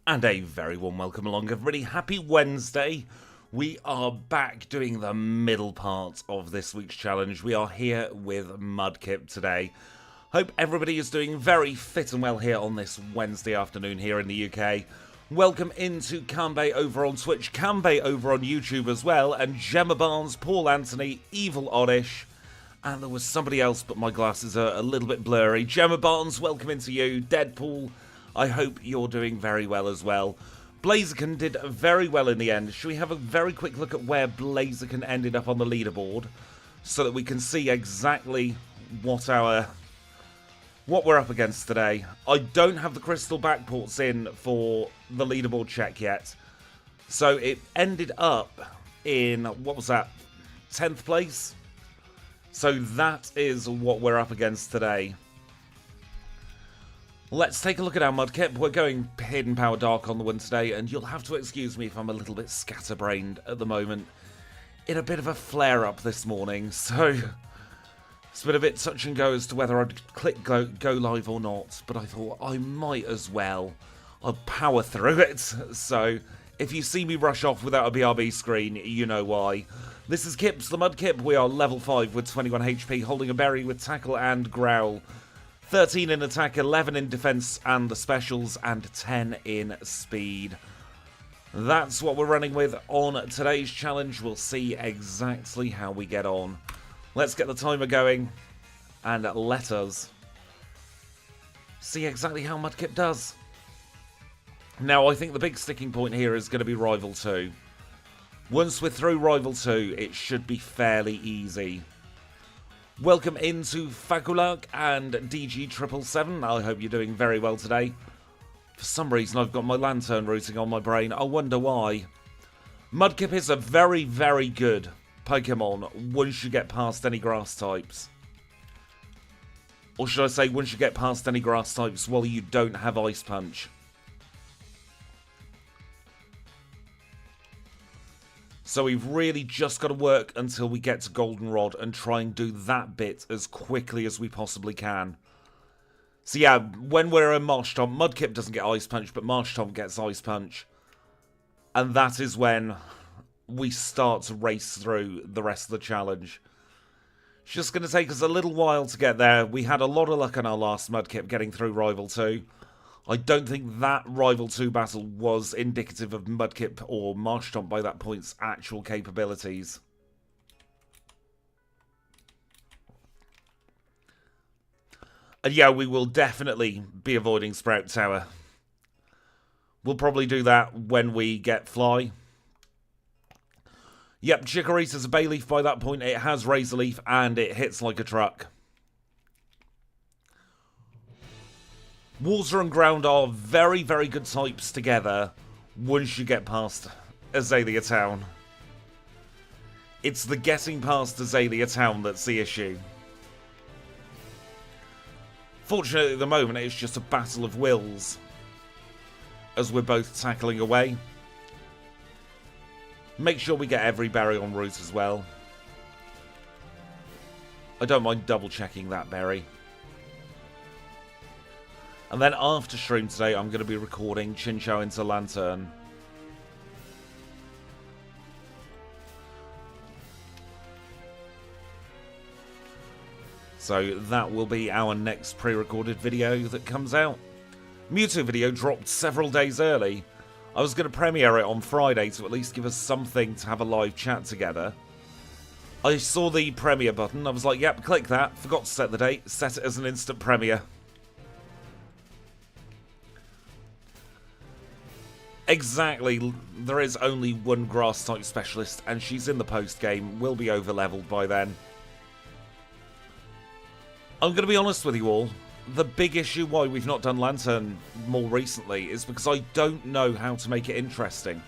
And a very warm welcome along, everybody. Happy Wednesday. We are back doing the middle part of this week's challenge. We are here with Mudkip today. Hope everybody is doing very fit and well here on this Wednesday afternoon here in the UK. Welcome into Kanto over on Twitch, Kanto over on YouTube as well, and Gemma Barnes, Paul Anthony, Evil Oddish, and there was somebody else, but my glasses are a little bit blurry. Gemma Barnes, welcome into you. Deadpool, I hope you're doing very well as well. Blaziken did very well in the end. Should we have a very quick look at where Blaziken ended up on the leaderboard so that we can see exactly what we're up against today? I don't have the crystal backports in for the leaderboard check yet. So it ended up in, what was that, 10th place? So that is what we're up against today. Let's take a look at our Mudkip. We're going Hidden Power Dark on the one today, and you'll have to excuse me if I'm a little bit scatterbrained at the moment. In a bit of a flare-up this morning, so it's been a bit touch and go as to whether I'd click go live or not, but I thought I might as well. I'll power through it, so if you see me rush off without a BRB screen, you know why. This is Kips, the Mudkip. We are level 5 with 21 HP, holding a berry with Tackle and Growl. 13 in attack, 11 in defense and the specials, and 10 in speed. That's what we're running with on today's challenge. We'll see exactly how we get on. Let's get the timer going and let us see exactly how Mudkip does. Now, I think the big sticking point here is going to be Rival 2. Once we're through Rival 2, it should be fairly easy. Welcome into Fakulark and DG777. I hope you're doing very well today. For some reason, I've got my lantern routing on my brain. I wonder why. Mudkip is a very, very good Pokemon once you get past any grass types. Or should I say, once you get past any grass types while you don't have Ice Punch. So we've really just got to work until we get to Goldenrod and try and do that bit as quickly as we possibly can. So yeah, when we're in Marshtomp, Mudkip doesn't get Ice Punch, but Marshtomp gets Ice Punch. And that is when we start to race through the rest of the challenge. It's just going to take us a little while to get there. We had a lot of luck on our last Mudkip getting through Rival 2. I don't think that Rival 2 battle was indicative of Mudkip or Marshtomp by that point's actual capabilities. And yeah, we will definitely be avoiding Sprout Tower. We'll probably do that when we get Fly. Yep, Chikorita's a Bayleaf by that point. It has Razor Leaf and it hits like a truck. Water and ground are very, very good types together once you get past Azalea Town. It's the getting past Azalea Town that's the issue. Fortunately, at the moment, it's just a battle of wills as we're both tackling away. Make sure we get every berry en route as well. I don't mind double checking that berry. And then after stream today, I'm going to be recording Chinchou into Lantern. So that will be our next pre-recorded video that comes out. Mewtwo video dropped several days early. I was going to premiere it on Friday to at least give us something to have a live chat together. I saw the premiere button. I was like, yep, click that. Forgot to set the date. Set it as an instant premiere. Exactly, there is only one grass type specialist and she's in the post game, will be over leveled by then. I'm going to be honest with you all, the big issue why we've not done Lantern more recently is because I don't know how to make it interesting.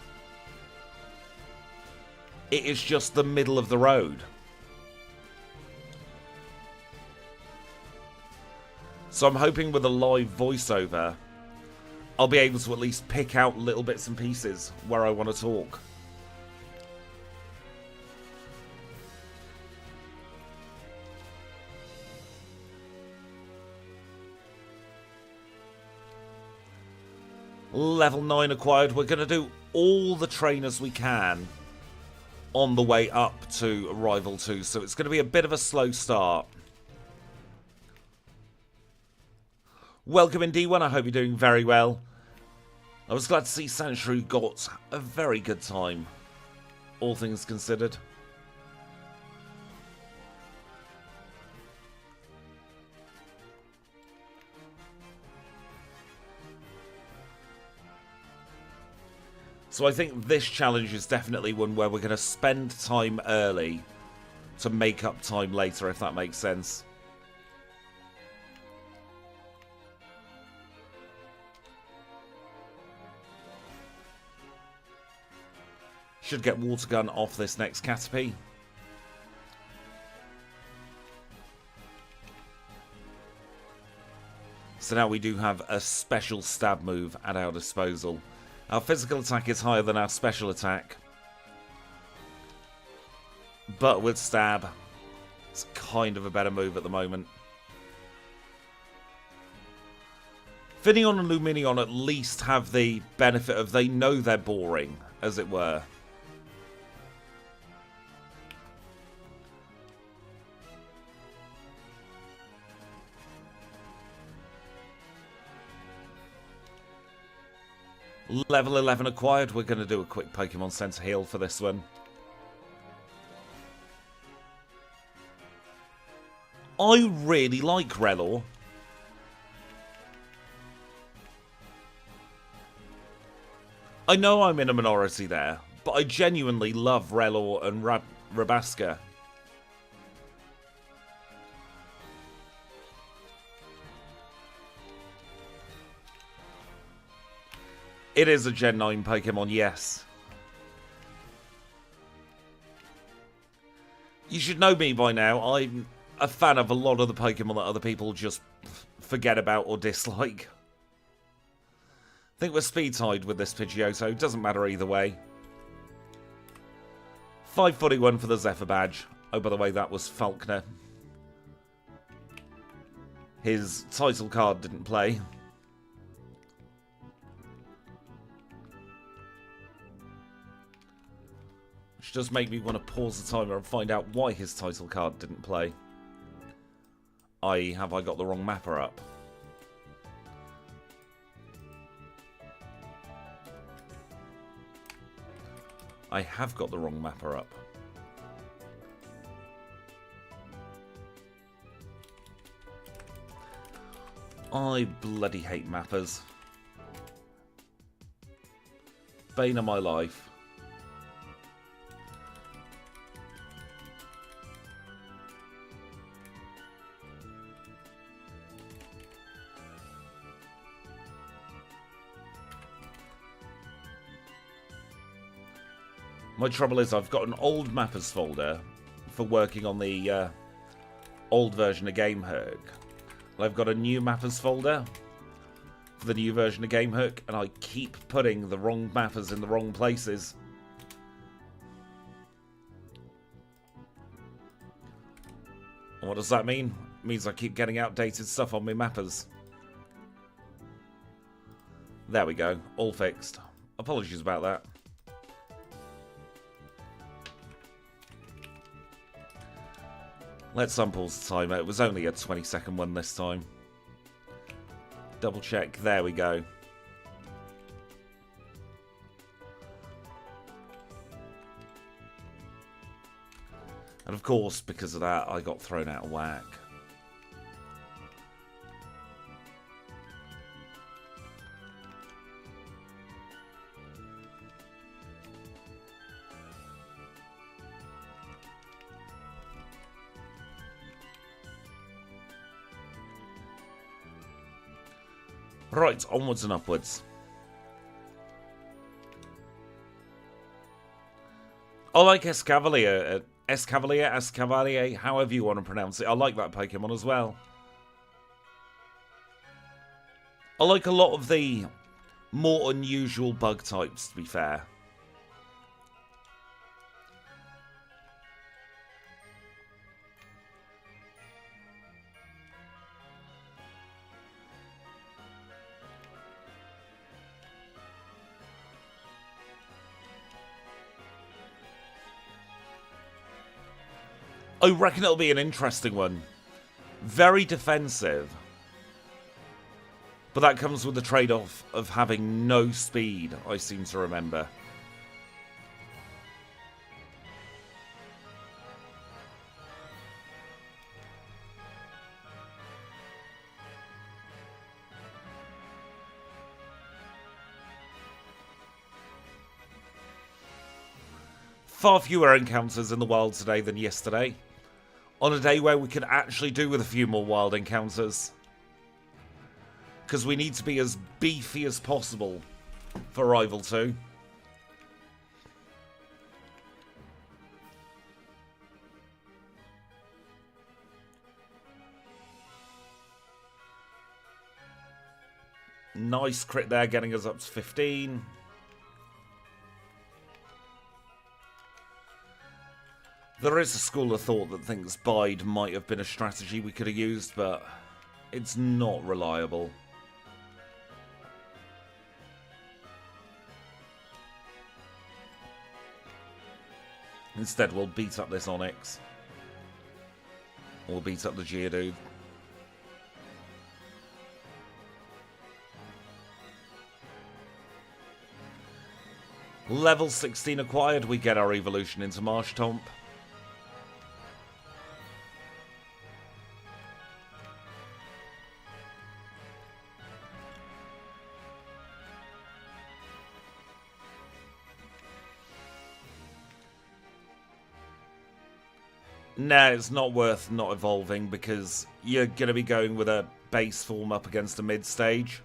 It is just the middle of the road. So I'm hoping with a live voiceover I'll be able to at least pick out little bits and pieces where I want to talk. Level 9 acquired. We're going to do all the trainers we can on the way up to Rival 2. So it's going to be a bit of a slow start. Welcome in D1. I hope you're doing very well. I was glad to see Sanctuary got a very good time, all things considered. So I think this challenge is definitely one where we're going to spend time early to make up time later, if that makes sense. Should get water gun off this next Caterpie. So now we do have a special stab move at our disposal. Our physical attack is higher than our special attack. But with stab, it's kind of a better move at the moment. Finneon and Luminion at least have the benefit of they know they're boring, as it were. Level 11 acquired. We're going to do a quick Pokemon Center heal for this one. I really like Relor. I know I'm in a minority there, but I genuinely love Relor and Rabaska. It is a Gen 9 Pokemon, yes. You should know me by now. I'm a fan of a lot of the Pokemon that other people just forget about or dislike. I think we're speed-tied with this Pidgeotto. Doesn't matter either way. 541 for the Zephyr badge. Oh, by the way, that was Falkner. His title card didn't play. Which does make me want to pause the timer and find out why his title card didn't play. I.e., have I got the wrong mapper up? I have got the wrong mapper up. I bloody hate mappers. Bane of my life. My trouble is I've got an old mappers folder for working on the old version of GameHook. I've got a new mappers folder for the new version of GameHook, and I keep putting the wrong mappers in the wrong places. And what does that mean? It means I keep getting outdated stuff on my mappers. There we go, all fixed. Apologies about that. Let's unpause the timer. It was only a 20-second one this time. Double check. There we go. And of course, because of that, I got thrown out of whack. Right, onwards and upwards. I like Escavalier, Escavalier, however you want to pronounce it. I like that Pokemon as well. I like a lot of the more unusual bug types, to be fair. I reckon it'll be an interesting one. Very defensive. But that comes with the trade-off of having no speed, I seem to remember. Far fewer encounters in the wild today than yesterday. On a day where we could actually do with a few more wild encounters. Because we need to be as beefy as possible for Rival 2. Nice crit there, getting us up to 15. There is a school of thought that thinks Bide might have been a strategy we could have used, but it's not reliable. Instead, we'll beat up this Onyx. Or beat up the Geodude. Level 16 acquired, we get our evolution into Marshtomp. Nah, it's not worth not evolving because you're going to be going with a base form up against a mid stage.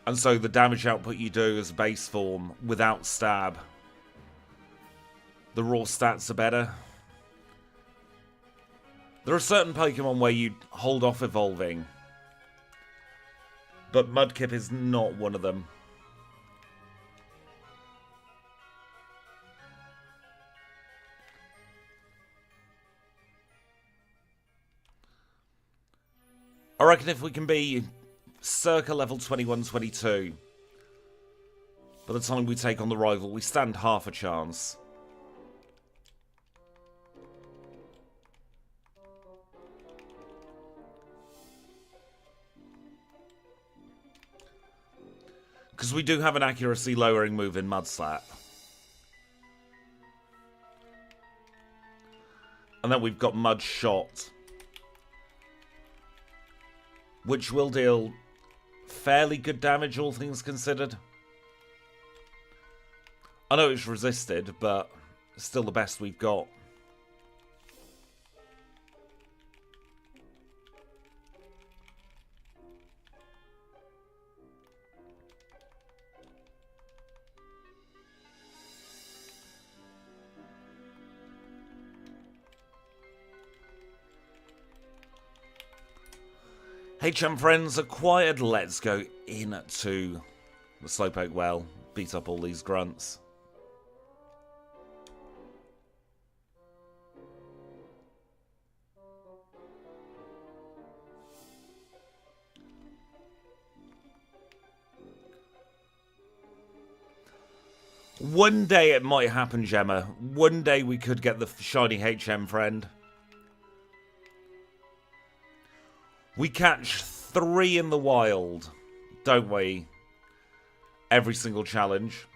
And so the damage output you do as a base form without stab, the raw stats are better. There are certain Pokemon where you hold off evolving, but Mudkip is not one of them. I reckon if we can be circa level 21-22, by the time we take on the rival, we stand half a chance. Because we do have an accuracy lowering move in Mudslap. And then we've got Mud Shot, which will deal fairly good damage, all things considered. I know it's resisted, but it's still the best we've got. HM friends acquired. Let's go into the Slowpoke well. Beat up all these grunts. One day it might happen, Gemma. One day we could get the shiny HM friend. We catch 3 in the wild, don't we? Every single challenge.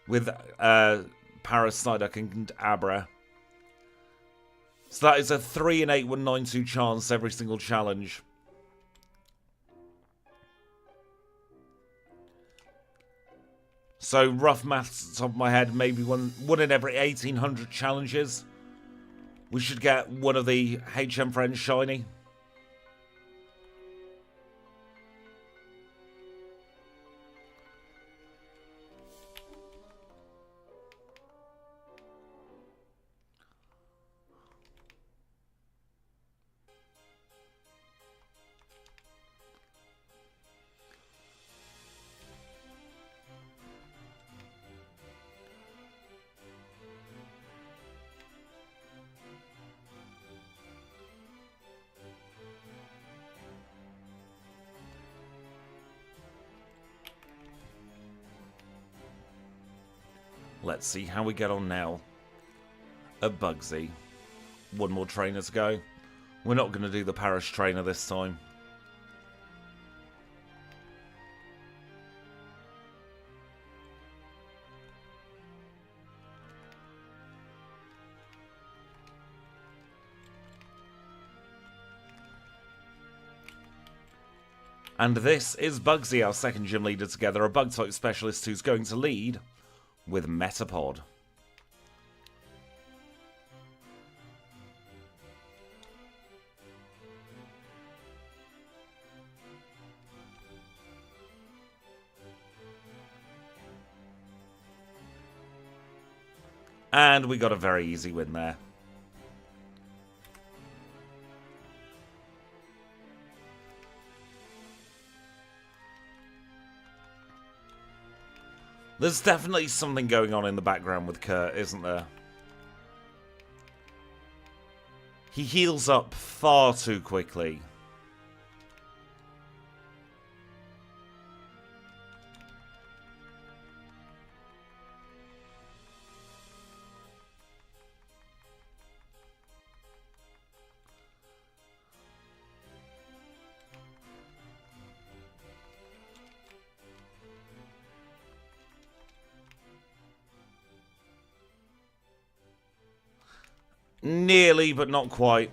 With Paras, Psyduck and Abra. So that is a 3 in 8 192 chance every single challenge. So rough maths at the top of my head, maybe one in every 1800 challenges, we should get one of the HM friends shiny. Let's see how we get on now. at Bugsy. One more trainer to go. We're not going to do the parish trainer this time. And this is Bugsy, our second gym leader together, a bug-type specialist who's going to lead with Metapod. And we got a very easy win there. There's definitely something going on in the background with Kurt, isn't there? He heals up far too quickly. Nearly, but not quite.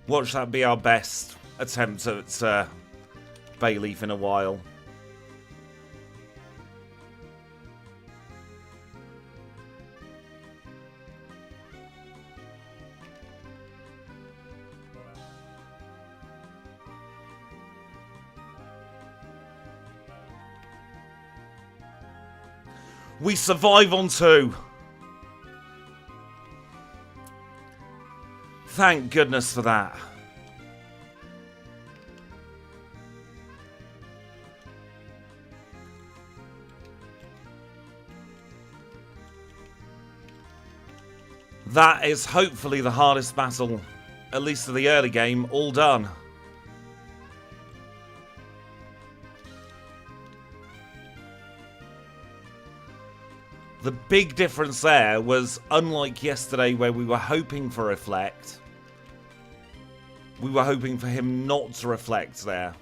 Watch that be our best attempt at Bayleaf in a while. We survive on 2. Thank goodness for that. That is hopefully the hardest battle, at least of the early game, all done. The big difference there was, unlike yesterday where we were hoping for Reflect, we were hoping for him not to reflect there.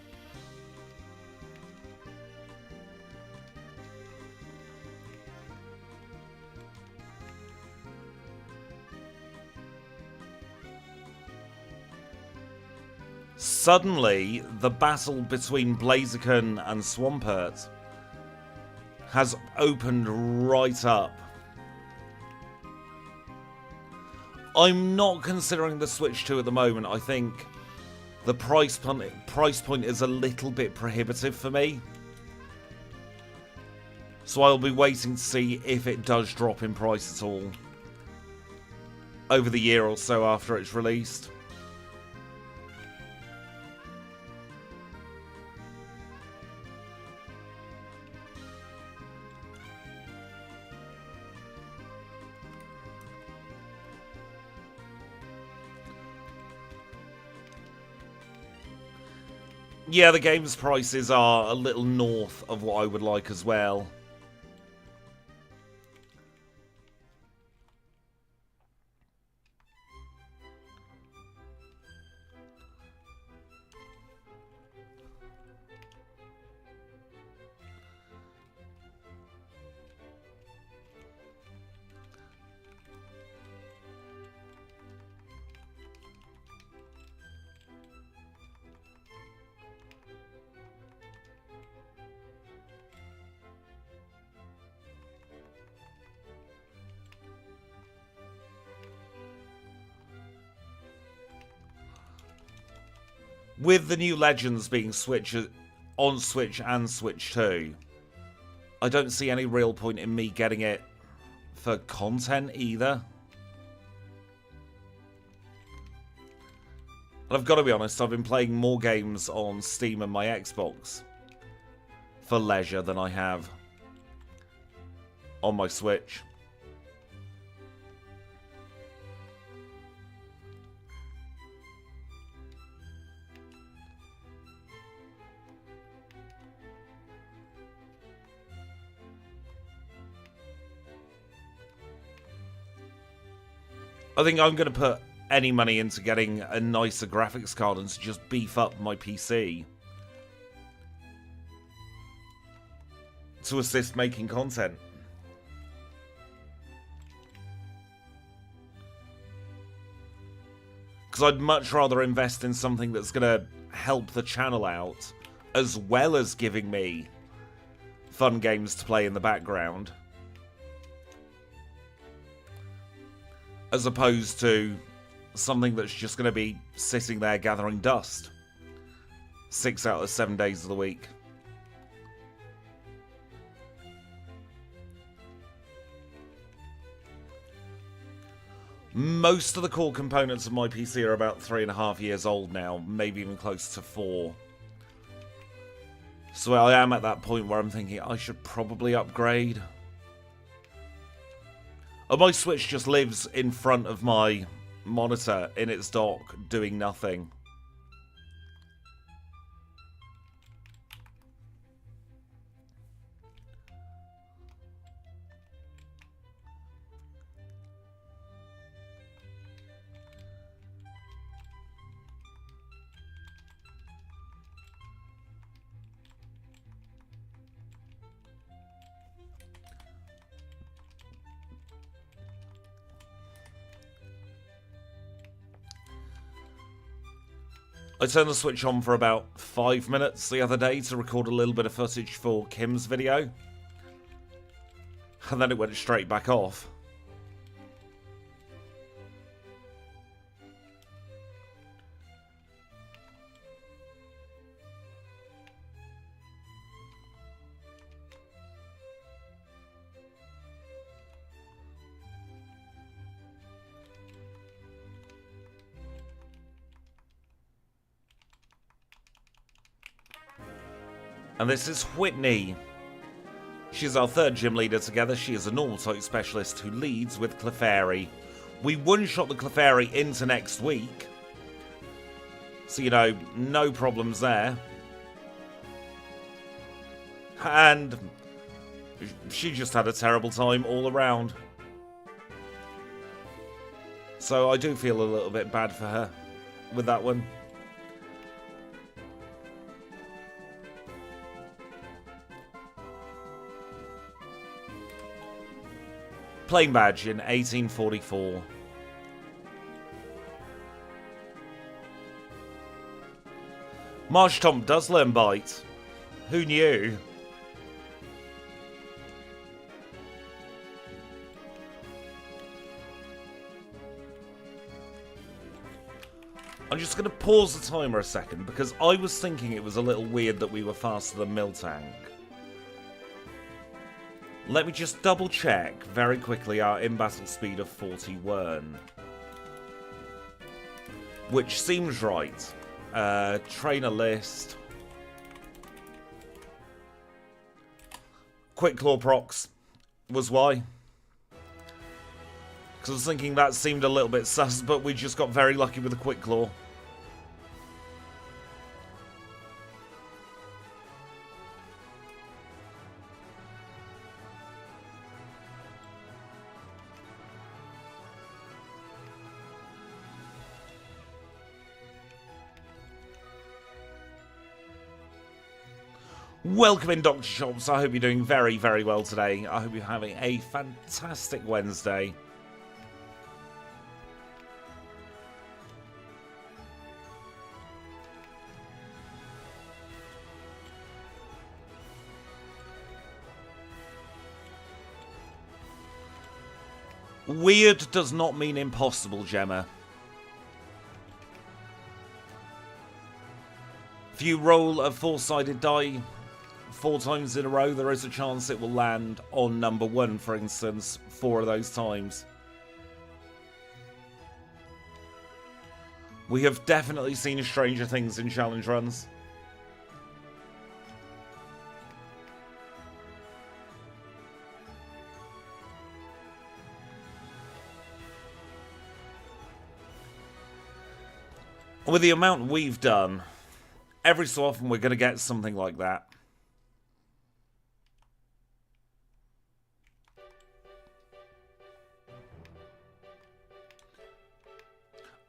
Suddenly, the battle between Blaziken and Swampert has opened right up. I'm not considering the Switch 2 at the moment. I think the price point is a little bit prohibitive for me. So I'll be waiting to see if it does drop in price at all over the year or so after it's released. Yeah, the game's prices are a little north of what I would like as well. With the new Legends being on Switch and Switch 2, I don't see any real point in me getting it for content either. And I've got to be honest, I've been playing more games on Steam and my Xbox for leisure than I have on my Switch. I think I'm going to put any money into getting a nicer graphics card and to just beef up my PC to assist making content. Because I'd much rather invest in something that's going to help the channel out, as well as giving me fun games to play in the background, as opposed to something that's just going to be sitting there gathering dust 6 out of 7 days of the week. Most of the core components of my PC are about 3.5 years old now, maybe even close to 4. So I am at that point where I'm thinking I should probably upgrade. And my Switch just lives in front of my monitor in its dock, doing nothing. I turned the Switch on for about 5 minutes the other day to record a little bit of footage for Kim's video. And then it went straight back off. And this is Whitney. She's our third gym leader together. She is a normal type specialist who leads with Clefairy. We one-shot the Clefairy into next week. So, you know, no problems there. And she just had a terrible time all around. So I do feel a little bit bad for her with that one. Plain badge in 1844. Marshtomp does learn bite. Who knew? I'm just going to pause the timer a second because I was thinking it was a little weird that we were faster than Miltank. Let me just double check very quickly our in-battle speed of 41. Which seems right. Trainer list. Quick Claw procs was why. Because I was thinking that seemed a little bit sus, but we just got very lucky with the Quick Claw. Welcome in, Dr. Shops. I hope you're doing very, very well today. I hope you're having a fantastic Wednesday. Weird does not mean impossible, Gemma. If you roll a four-sided die 4 times in a row, there is a chance it will land on number 1, for instance, 4 of those times. We have definitely seen stranger things in challenge runs. With the amount we've done, every so often we're going to get something like that.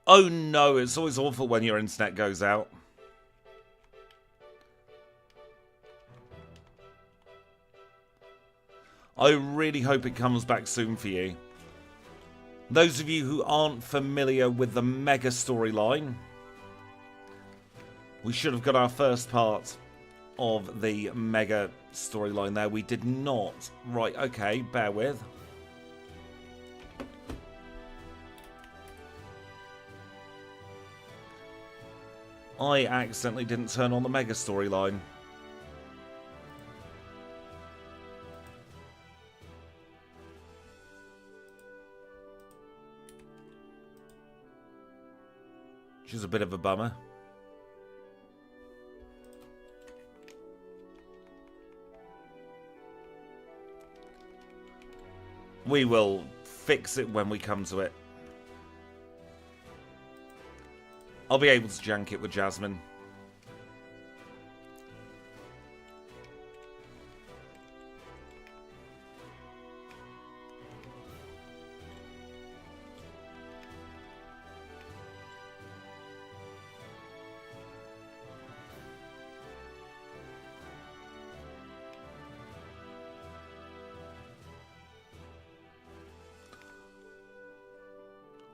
Oh no, it's always awful when your internet goes out. I really hope it comes back soon for you. Those of you who aren't familiar with the Mega storyline, we should have got our first part of the Mega storyline there. We did not. Right, okay, bear with. I accidentally didn't turn on the Mega storyline. Which is a bit of a bummer. We will fix it when we come to it. I'll be able to jank it with Jasmine.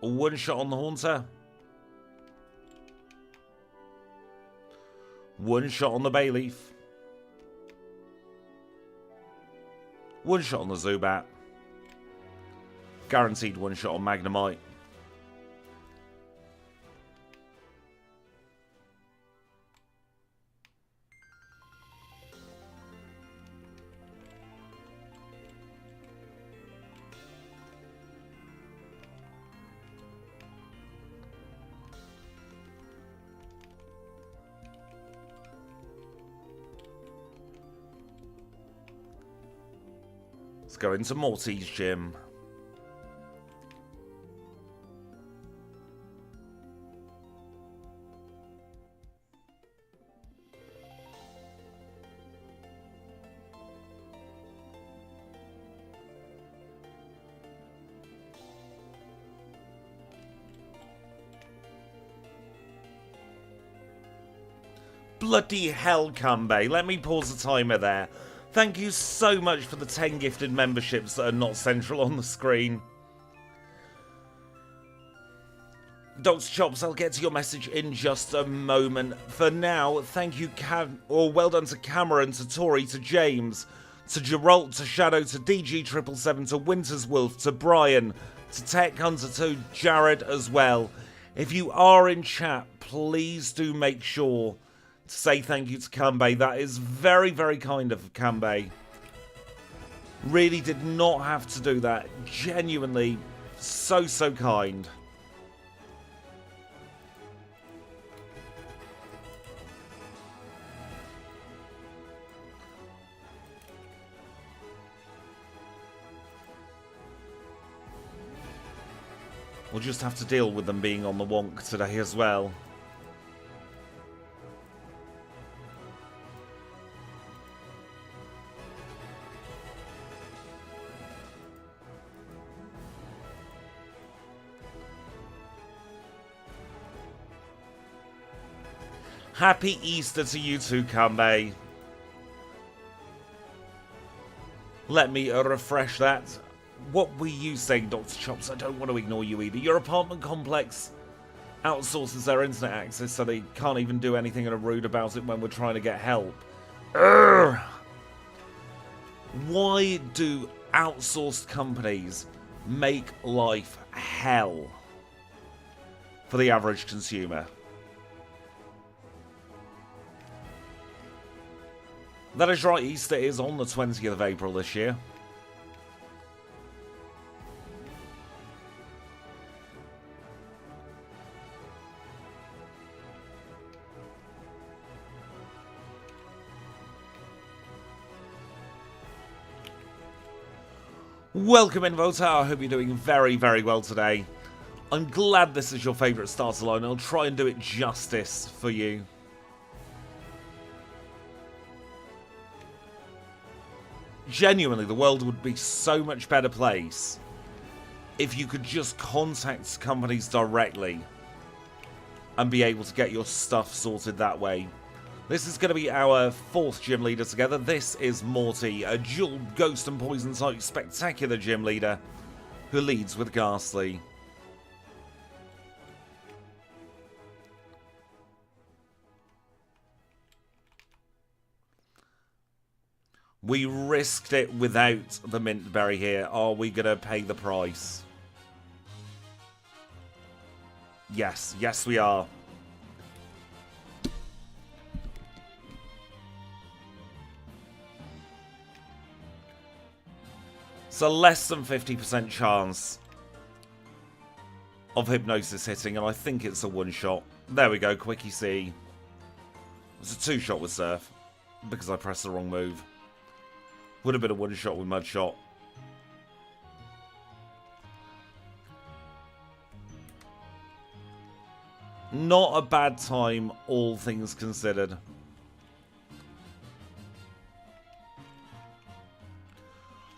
One shot on the Haunter. One shot on the Bayleaf. One shot on the Zubat. Guaranteed one shot on Magnemite. Let's go into Morty's gym. Bloody hell, Kanto. Let me pause the timer there. Thank you so much for the 10 gifted memberships that are not central on the screen. Dr. Chops, I'll get to your message in just a moment. For now, thank you, well done to Cameron, to Tori, to James, to Geralt, to Shadow, to DG777, to Winter's Wolf, to Brian, to Tech Hunter, to Jared as well. If you are in chat, please do make sure to say thank you to Kanto. That is very, very kind of Kanto. Really did not have to do that. Genuinely, so, so kind. We'll just have to deal with them being on the wonk today as well. Happy Easter to you too, Kanto. Let me refresh that. What were you saying, Dr. Chops? I don't want to ignore you either. Your apartment complex outsources their internet access so they can't even do anything and are rude about it when we're trying to get help. Urgh. Why do outsourced companies make life hell for the average consumer? That is right, Easter is on the 20th of April this year. Welcome in, Votar. I hope you're doing very, very well today. I'm glad this is your favourite starter line. I'll try and do it justice for you. Genuinely, the world would be so much better place if you could just contact companies directly and be able to get your stuff sorted that way. This is going to be our 4th gym leader together. This is Morty, a dual ghost and poison type spectacular gym leader who leads with Ghastly. We risked it without the mint berry here. Are we going to pay the price? Yes, yes we are. It's a less than 50% chance of hypnosis hitting, and I think it's a one-shot. There we go, Quickie C. It's a 2-shot with Surf, because I pressed the wrong move. Would have been a one-shot with Mud Shot. Not a bad time, all things considered.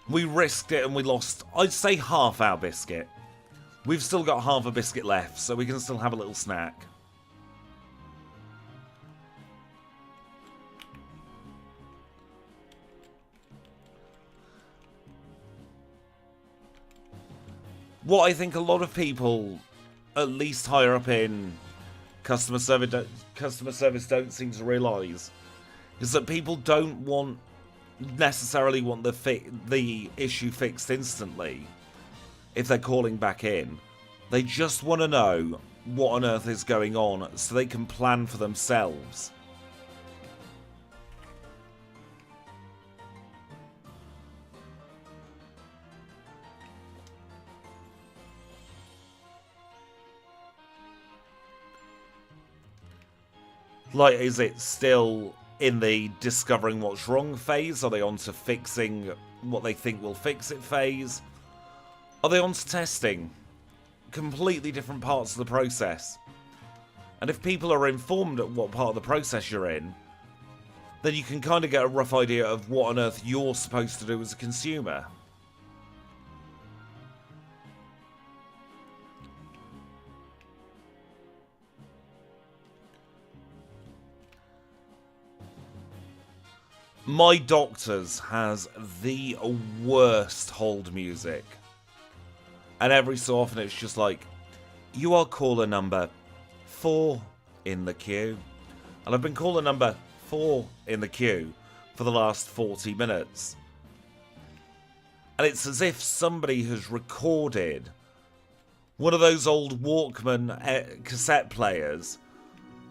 We risked it and we lost, I'd say, half our biscuit. We've still got half a biscuit left, so we can still have a little snack. What I think a lot of people, at least higher up in customer service don't seem to realise is that people don't necessarily want the issue fixed instantly if they're calling back in. They just want to know what on earth is going on so they can plan for themselves. Like, is it still in the discovering what's wrong phase? Are they on to fixing what they think will fix it phase? Are they on to testing? Completely different parts of the process. And if people are informed at what part of the process you're in, then you can kind of get a rough idea of what on earth you're supposed to do as a consumer. My doctor's has the worst hold music. And every so often it's just like, you are caller number 4 in the queue. And I've been caller number 4 in the queue for the last 40 minutes. And it's as if somebody has recorded one of those old Walkman cassette players,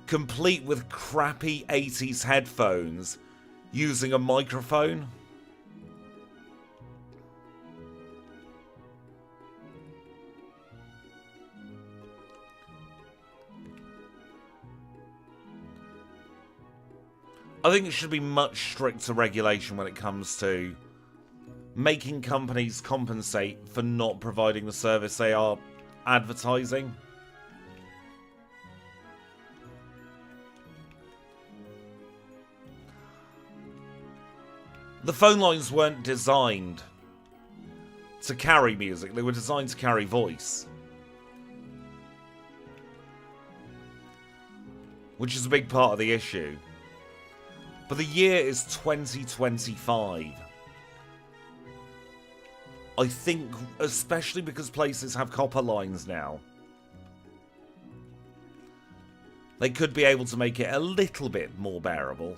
complete with crappy 80s headphones, using a microphone. I think it should be much stricter regulation when it comes to making companies compensate for not providing the service they are advertising. The phone lines weren't designed to carry music, they were designed to carry voice. Which is a big part of the issue. But the year is 2025. I think, especially because places have copper lines now, they could be able to make it a little bit more bearable.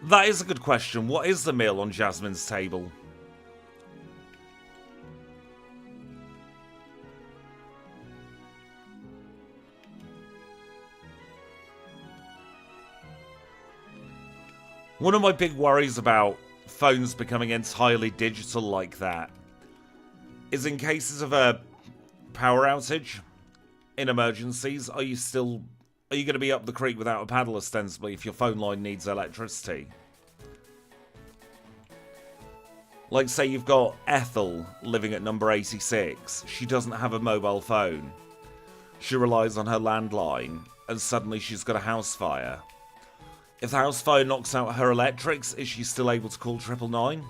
That is a good question. What is the meal on Jasmine's table? One of my big worries about phones becoming entirely digital like that is in cases of a power outage in emergencies, are you still are you going to be up the creek without a paddle, ostensibly, if your phone line needs electricity? Like, say you've got Ethel living at number 86. She doesn't have a mobile phone. She relies on her landline, and suddenly she's got a house fire. If the house fire knocks out her electrics, is she still able to call 999?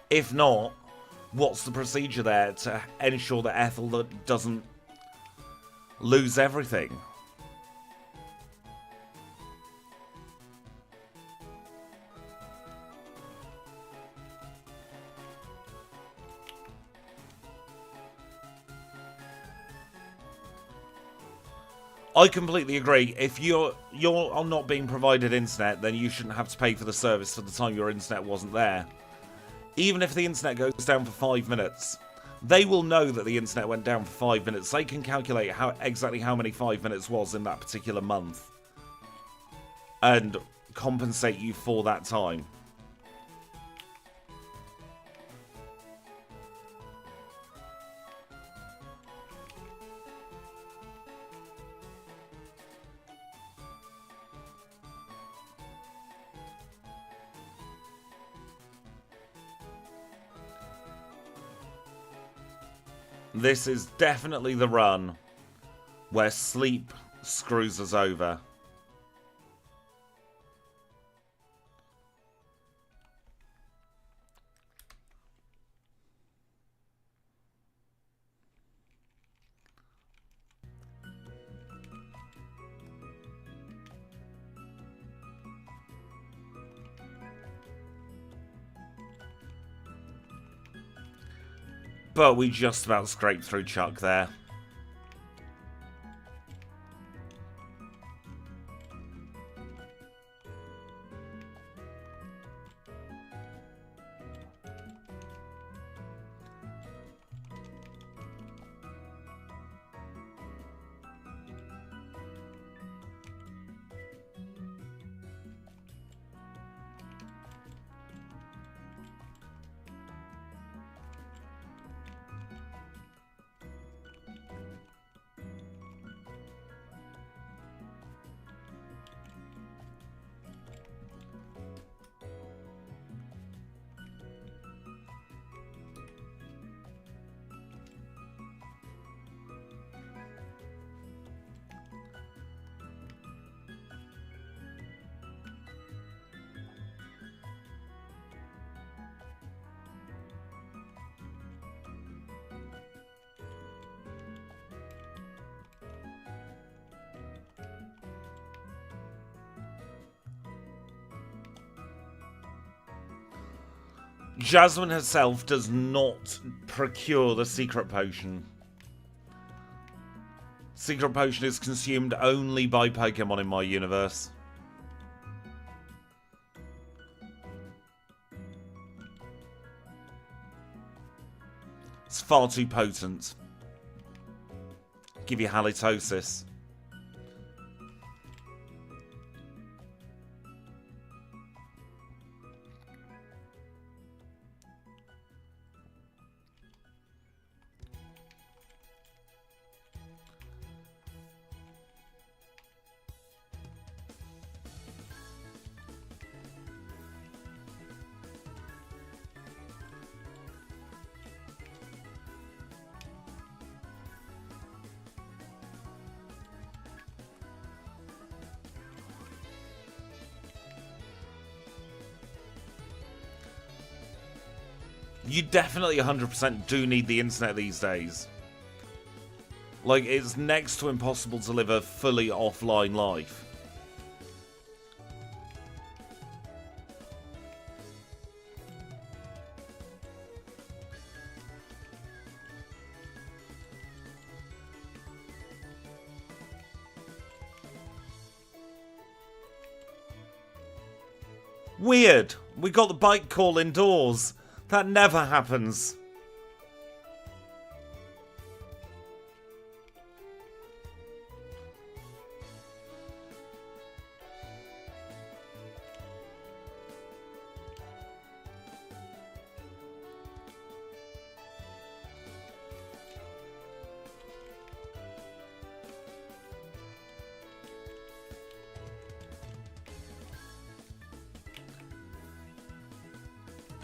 If not, what's the procedure there to ensure that Ethel doesn't lose everything? I completely agree. If you're not being provided internet, then you shouldn't have to pay for the service for the time your internet wasn't there. Even if the internet goes down for 5 minutes, they will know that the internet went down for 5 minutes. They can calculate exactly how many 5 minutes was in that particular month and compensate you for that time. This is definitely the run where sleep screws us over. But we just about scraped through Chuck there. Jasmine herself does not procure the secret potion. Secret potion is consumed only by Pokemon in my universe. It's far too potent. Give you halitosis. You definitely 100% do need the internet these days. Like, it's next to impossible to live a fully offline life. Weird. We got the bike call indoors. That never happens.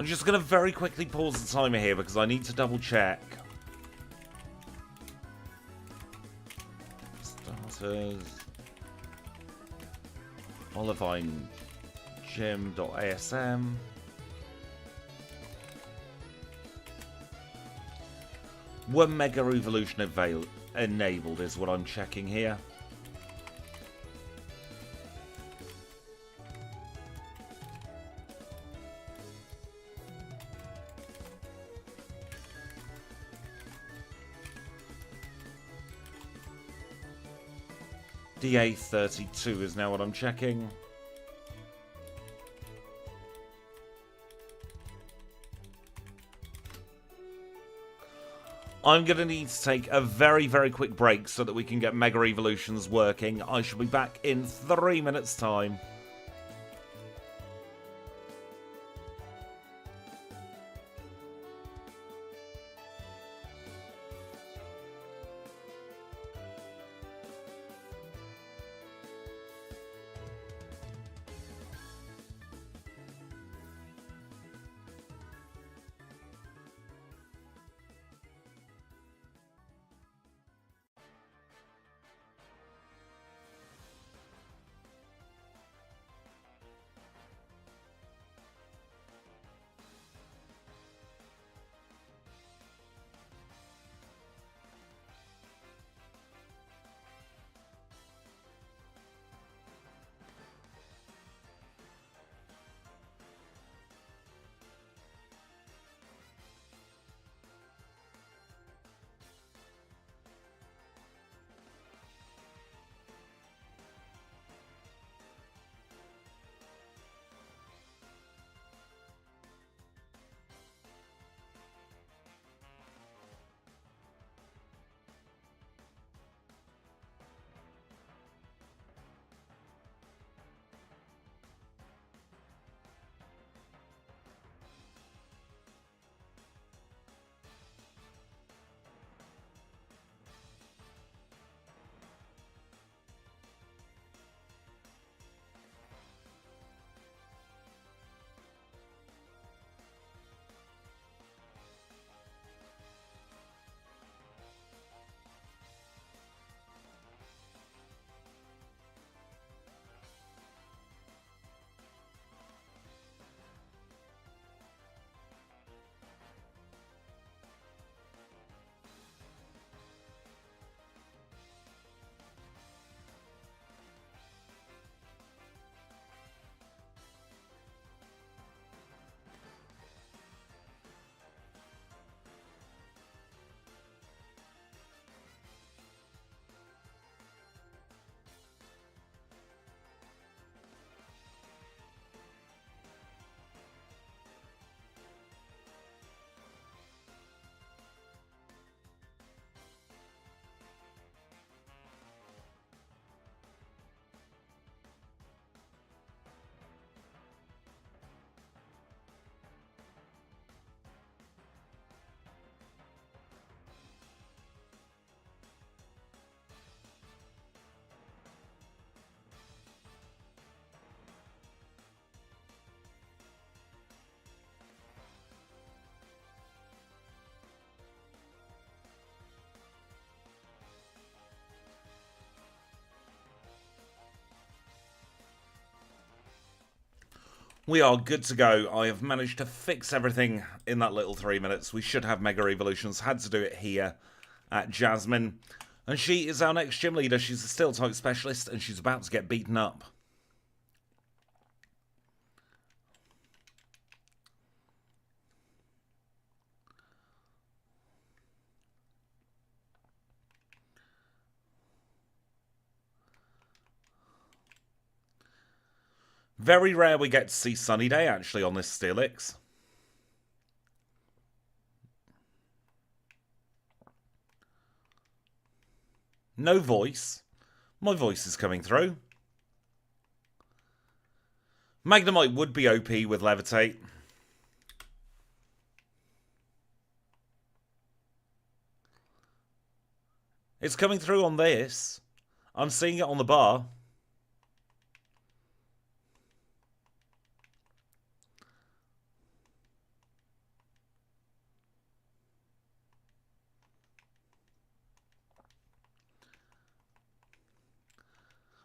I'm just going to very quickly pause the timer here because I need to double check. Starters. Olivine gym.asm. Were Mega Evolution enabled is what I'm checking here. DA32 is now what I'm checking. I'm going to need to take a very, very quick break so that we can get Mega Evolutions working. I shall be back in 3 minutes' time. We are good to go. I have managed to fix everything in that little 3 minutes. We should have Mega Evolutions. Had to do it here at Jasmine. And she is our next gym leader. She's a steel type specialist and she's about to get beaten up. Very rare we get to see Sunny Day, actually, on this Steelix. No voice. My voice is coming through. Magnemite would be OP with Levitate. It's coming through on this. I'm seeing it on the bar.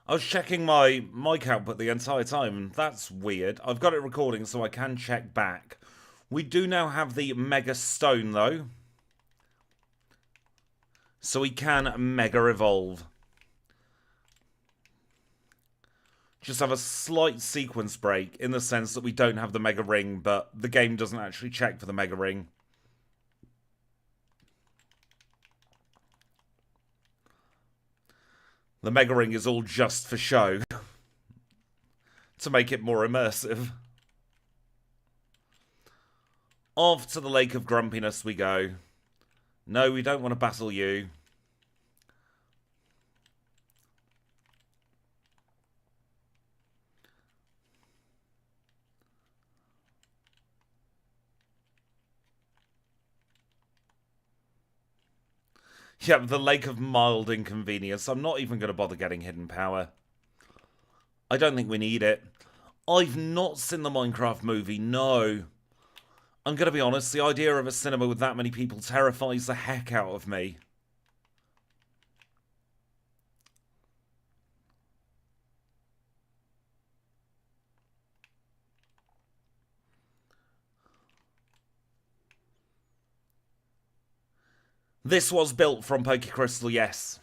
I was checking my mic output the entire time, and that's weird. I've got it recording so I can check back. We do now have the Mega Stone, though. So we can Mega Evolve. Just have a slight sequence break in the sense that we don't have the Mega Ring, but the game doesn't actually check for the Mega Ring. The Mega Ring is all just for show. To make it more immersive. Off to the Lake of Grumpiness we go. No, we don't want to battle you. Yeah, the Lake of Mild Inconvenience. I'm not even going to bother getting Hidden Power. I don't think we need it. I've not seen the Minecraft movie, no. I'm going to be honest, the idea of a cinema with that many people terrifies the heck out of me. This was built from Pokécrystal, yes.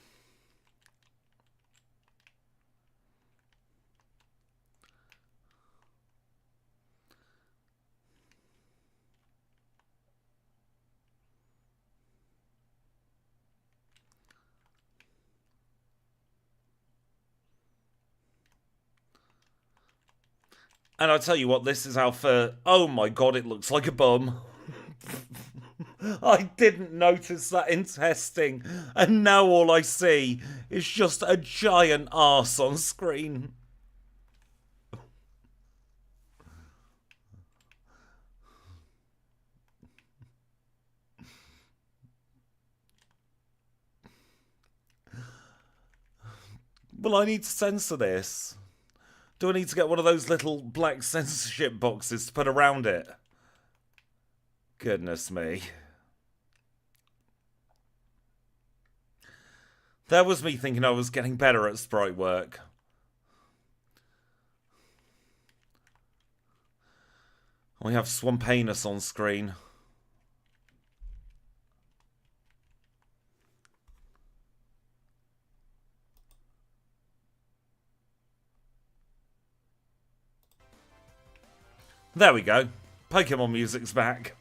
And I'll tell you what, this is our first... Oh my god, it looks like a bum. I didn't notice that in testing, and now all I see is just a giant arse on screen. Well, I need to censor this. Do I need to get one of those little black censorship boxes to put around it? Goodness me. That was me thinking I was getting better at sprite work. We have Swampanus on screen. There we go. Pokemon music's back.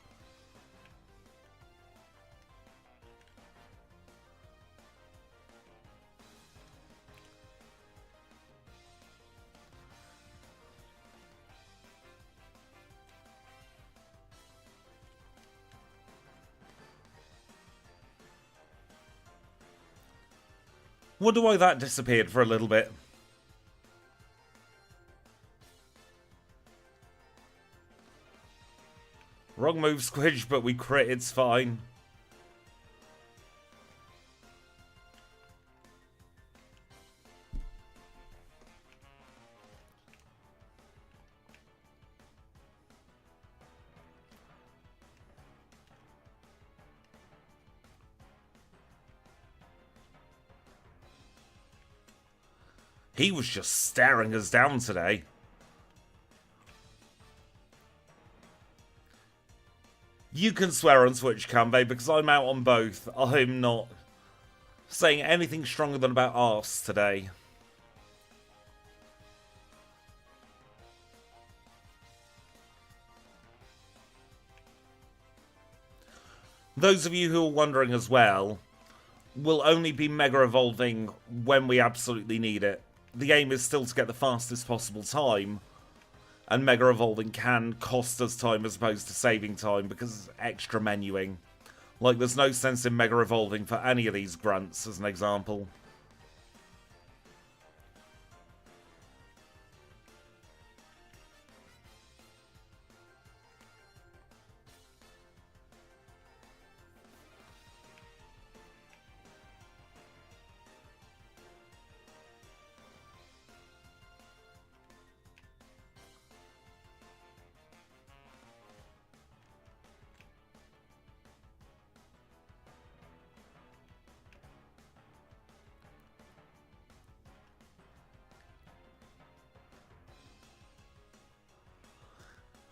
Wonder why that disappeared for a little bit. Wrong move, Squidge, but we crit, it's fine. He was just staring us down today. You can swear on Switch, Kanbe, because I'm out on both. I'm not saying anything stronger than about arse today. Those of you who are wondering as well, will only be Mega Evolving when we absolutely need it. The aim is still to get the fastest possible time, and Mega Evolving can cost us time as opposed to saving time because it's extra menuing. Like, there's no sense in Mega Evolving for any of these grunts, as an example.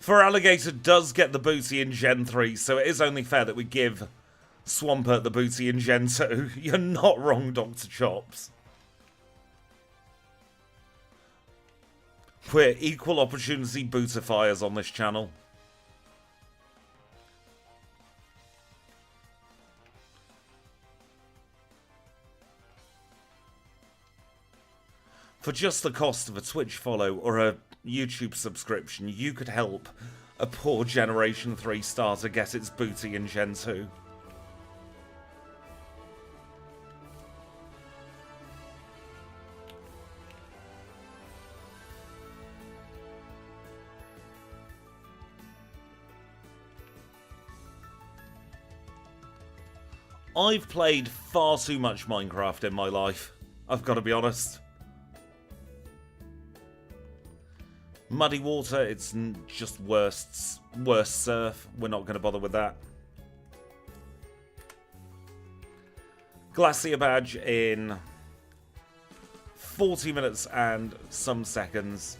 For Alligator does get the booty in Gen 3, so it is only fair that we give Swampert the booty in Gen 2. You're not wrong, Dr. Chops. We're equal opportunity bootifiers on this channel. For just the cost of a Twitch follow or a YouTube subscription, you could help a poor Generation 3 starter get its booty in Gen 2. I've played far too much Minecraft in my life, I've got to be honest. Muddy water, it's just worse surf. We're not going to bother with that. Glacier badge in 40 minutes and some seconds.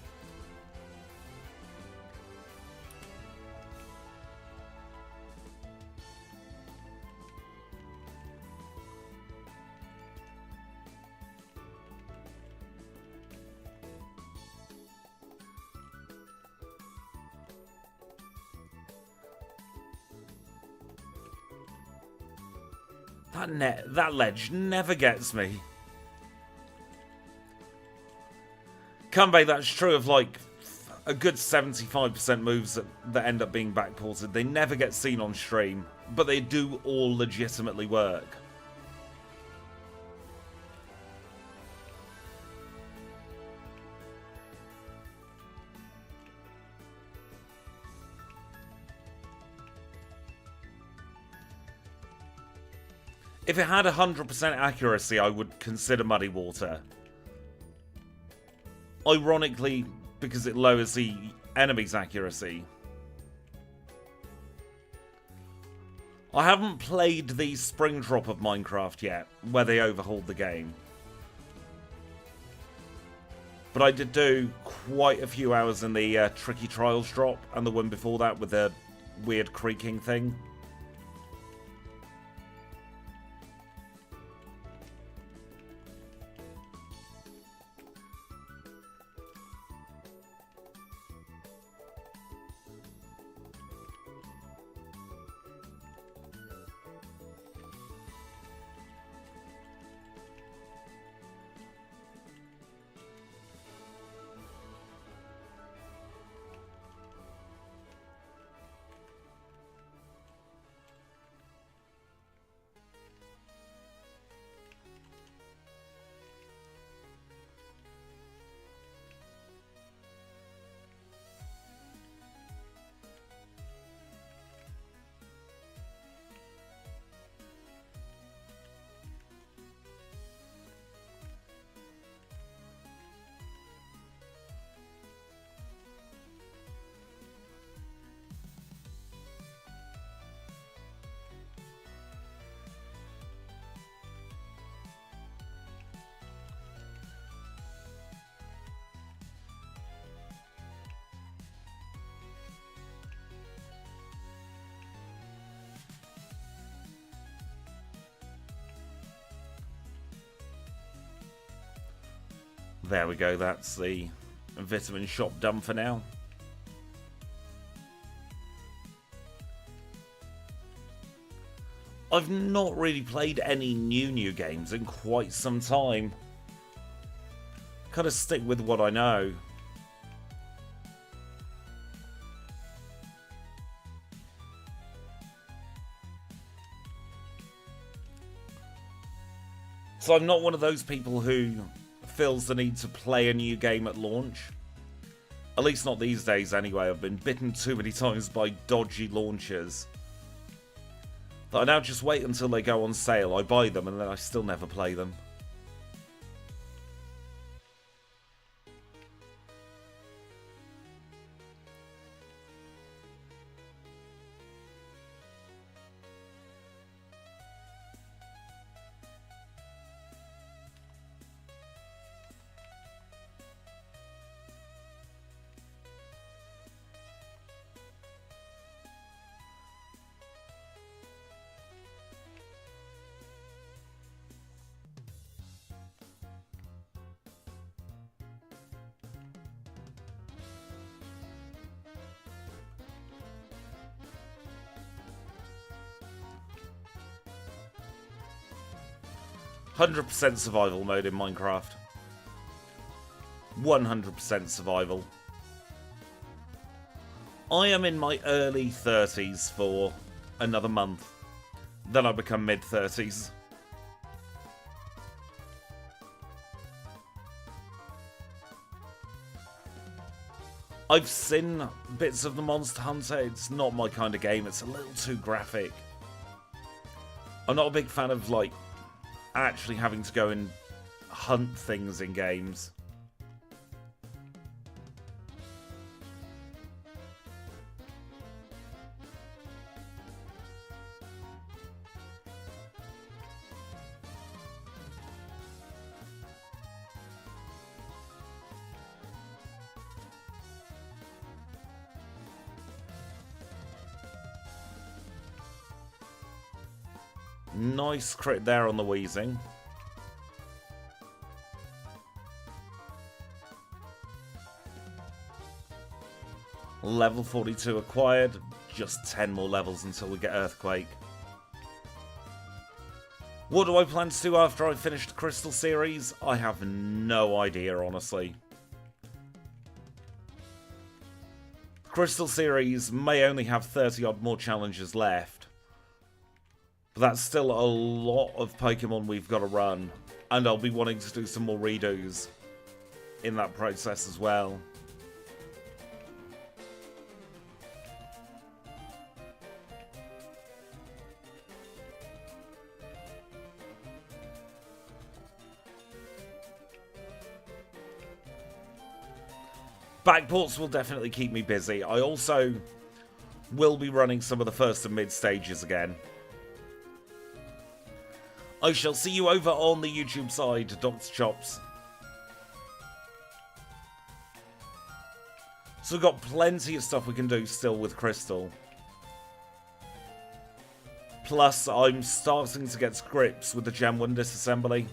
That ledge never gets me. Kanbei, that's true of like a good 75% moves that end up being backported. They never get seen on stream, but they do all legitimately work. If it had 100% accuracy, I would consider Muddy Water. Ironically, because it lowers the enemy's accuracy. I haven't played the Spring Drop of Minecraft yet, where they overhauled the game. But I did do quite a few hours in the Tricky Trials drop, and the one before that with the weird creaking thing. There we go, that's the vitamin shop done for now. I've not really played any new games in quite some time. Kind of stick with what I know. So I'm not one of those people who feels the need to play a new game at launch. At least not these days anyway. I've been bitten too many times by dodgy launchers that I now just wait until they go on sale. I buy them and then I still never play them. 100% survival mode in Minecraft. 100% survival. I am in my early 30s for another month. Then I become mid-30s. I've seen bits of the Monster Hunter. It's not my kind of game. It's a little too graphic. I'm not a big fan of, like, actually having to go and hunt things in games. Nice crit there on the wheezing. Level 42 acquired. Just 10 more levels until we get Earthquake. What do I plan to do after I finish the Crystal series? I have no idea, honestly. The Crystal series may only have 30 odd more challenges left. But that's still a lot of Pokemon we've got to run. And I'll be wanting to do some more redos in that process as well. Backports will definitely keep me busy. I also will be running some of the first and mid stages again. I shall see you over on the YouTube side, Dr. Chops. So we've got plenty of stuff we can do still with Crystal. Plus, I'm starting to get to grips with the Gem 1 disassembly.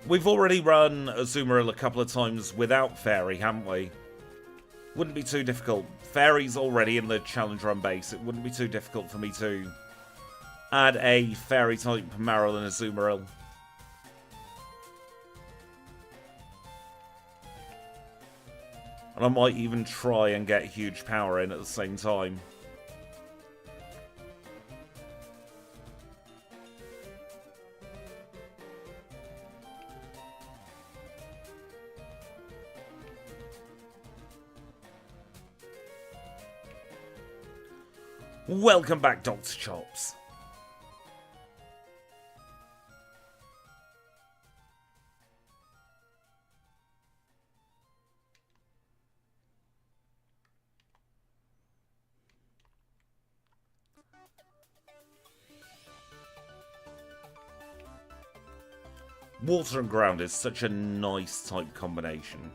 We've already run Azumarill a couple of times without Fairy, haven't we? Wouldn't be too difficult. Fairy's already in the challenge run base. It wouldn't be too difficult for me to add a Fairy type Marill and Azumarill. And I might even try and get huge power in at the same time. Welcome back, Dr. Chops. Water and ground is such a nice type combination.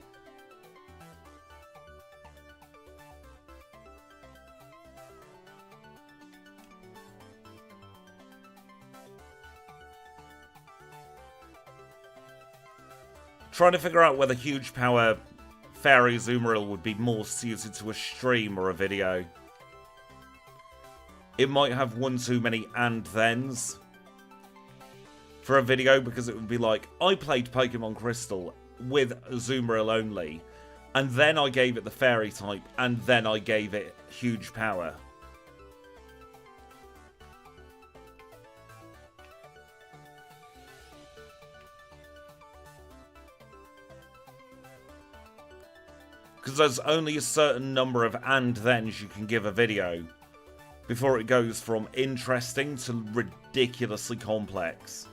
Trying to figure out whether huge power Fairy Azumarill would be more suited to a stream or a video. It might have one too many and thens for a video, because it would be like, I played Pokemon Crystal with Azumarill only, and then I gave it the Fairy type, and then I gave it huge power. Because there's only a certain number of and thens you can give a video before it goes from interesting to ridiculously complex.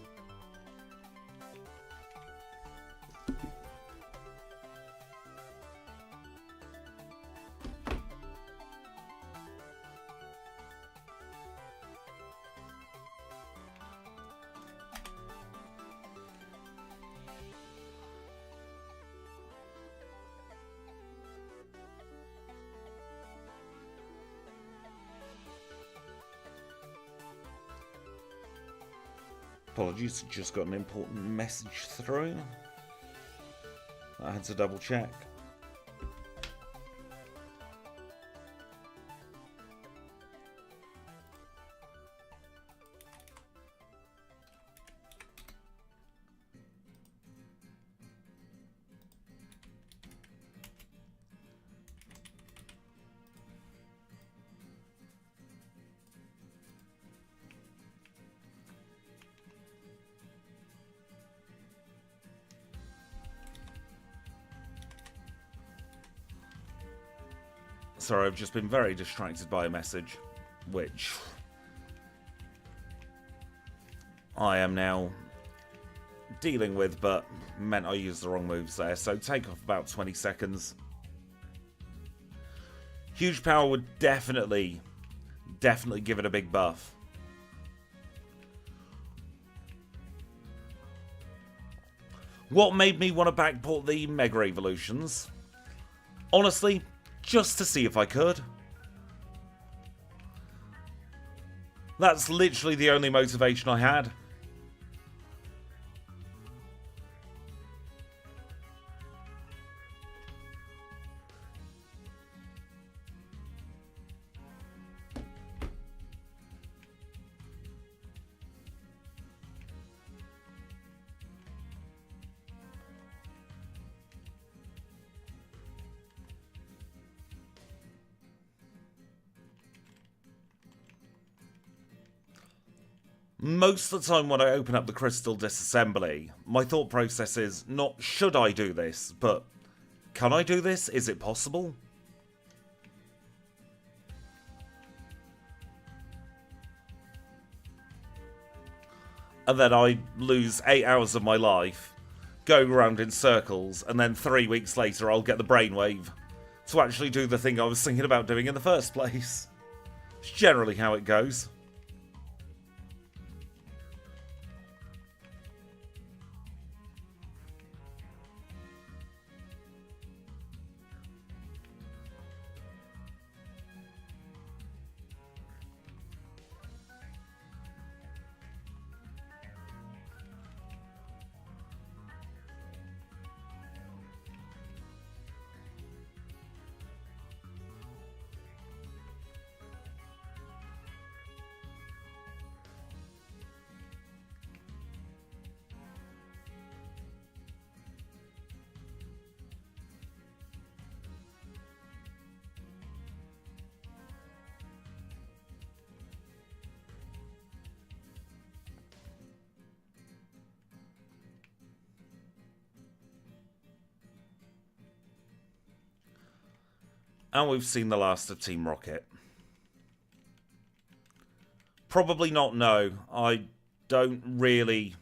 Apologies, just got an important message through. I had to double check. Sorry, I've just been very distracted by a message, which I am now dealing with, but meant I used the wrong moves there, so take off about 20 seconds. Huge power would definitely give it a big buff. What made me want to backport the Mega Evolutions? Honestly, just to see if I could. That's literally the only motivation I had. Most of the time when I open up the crystal disassembly, my thought process is not should I do this, but can I do this? Is it possible? And then I lose 8 hours of my life going around in circles, and then 3 weeks later I'll get the brainwave to actually do the thing I was thinking about doing in the first place. It's generally how it goes. And we've seen the last of Team Rocket. Probably not, no. I don't really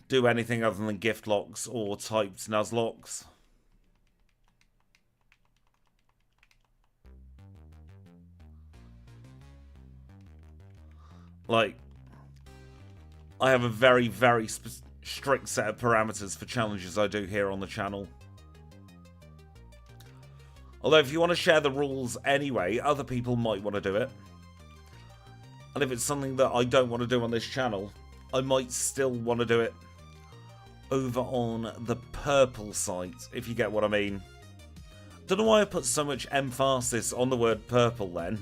do anything other than gift locks or typed Nuzlocks. Like, I have a very, very strict set of parameters for challenges I do here on the channel. Although if you want to share the rules anyway, other people might want to do it. And if it's something that I don't want to do on this channel, I might still want to do it over on the purple site, if you get what I mean. Don't know why I put so much emphasis on the word purple then.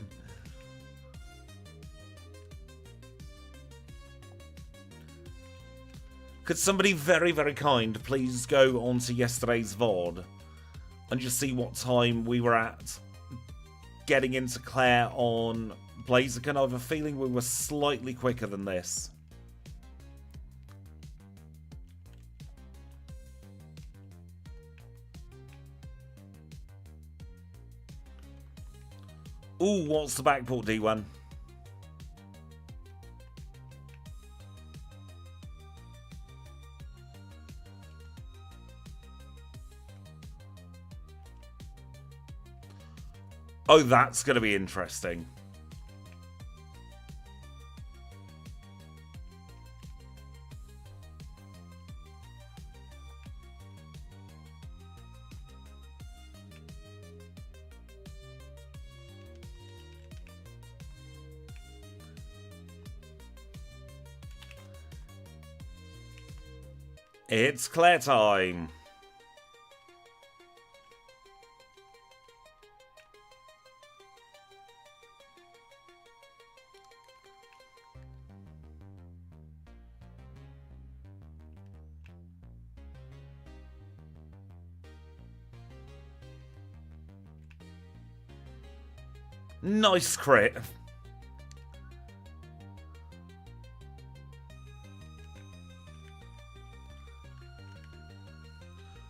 Could somebody very, very kind please go on to yesterday's VOD and just see what time we were at getting into Claire on Blaziken? I have a feeling we were slightly quicker than this. Ooh, what's the backport D1? Oh, that's going to be interesting. It's Claire time. Nice crit.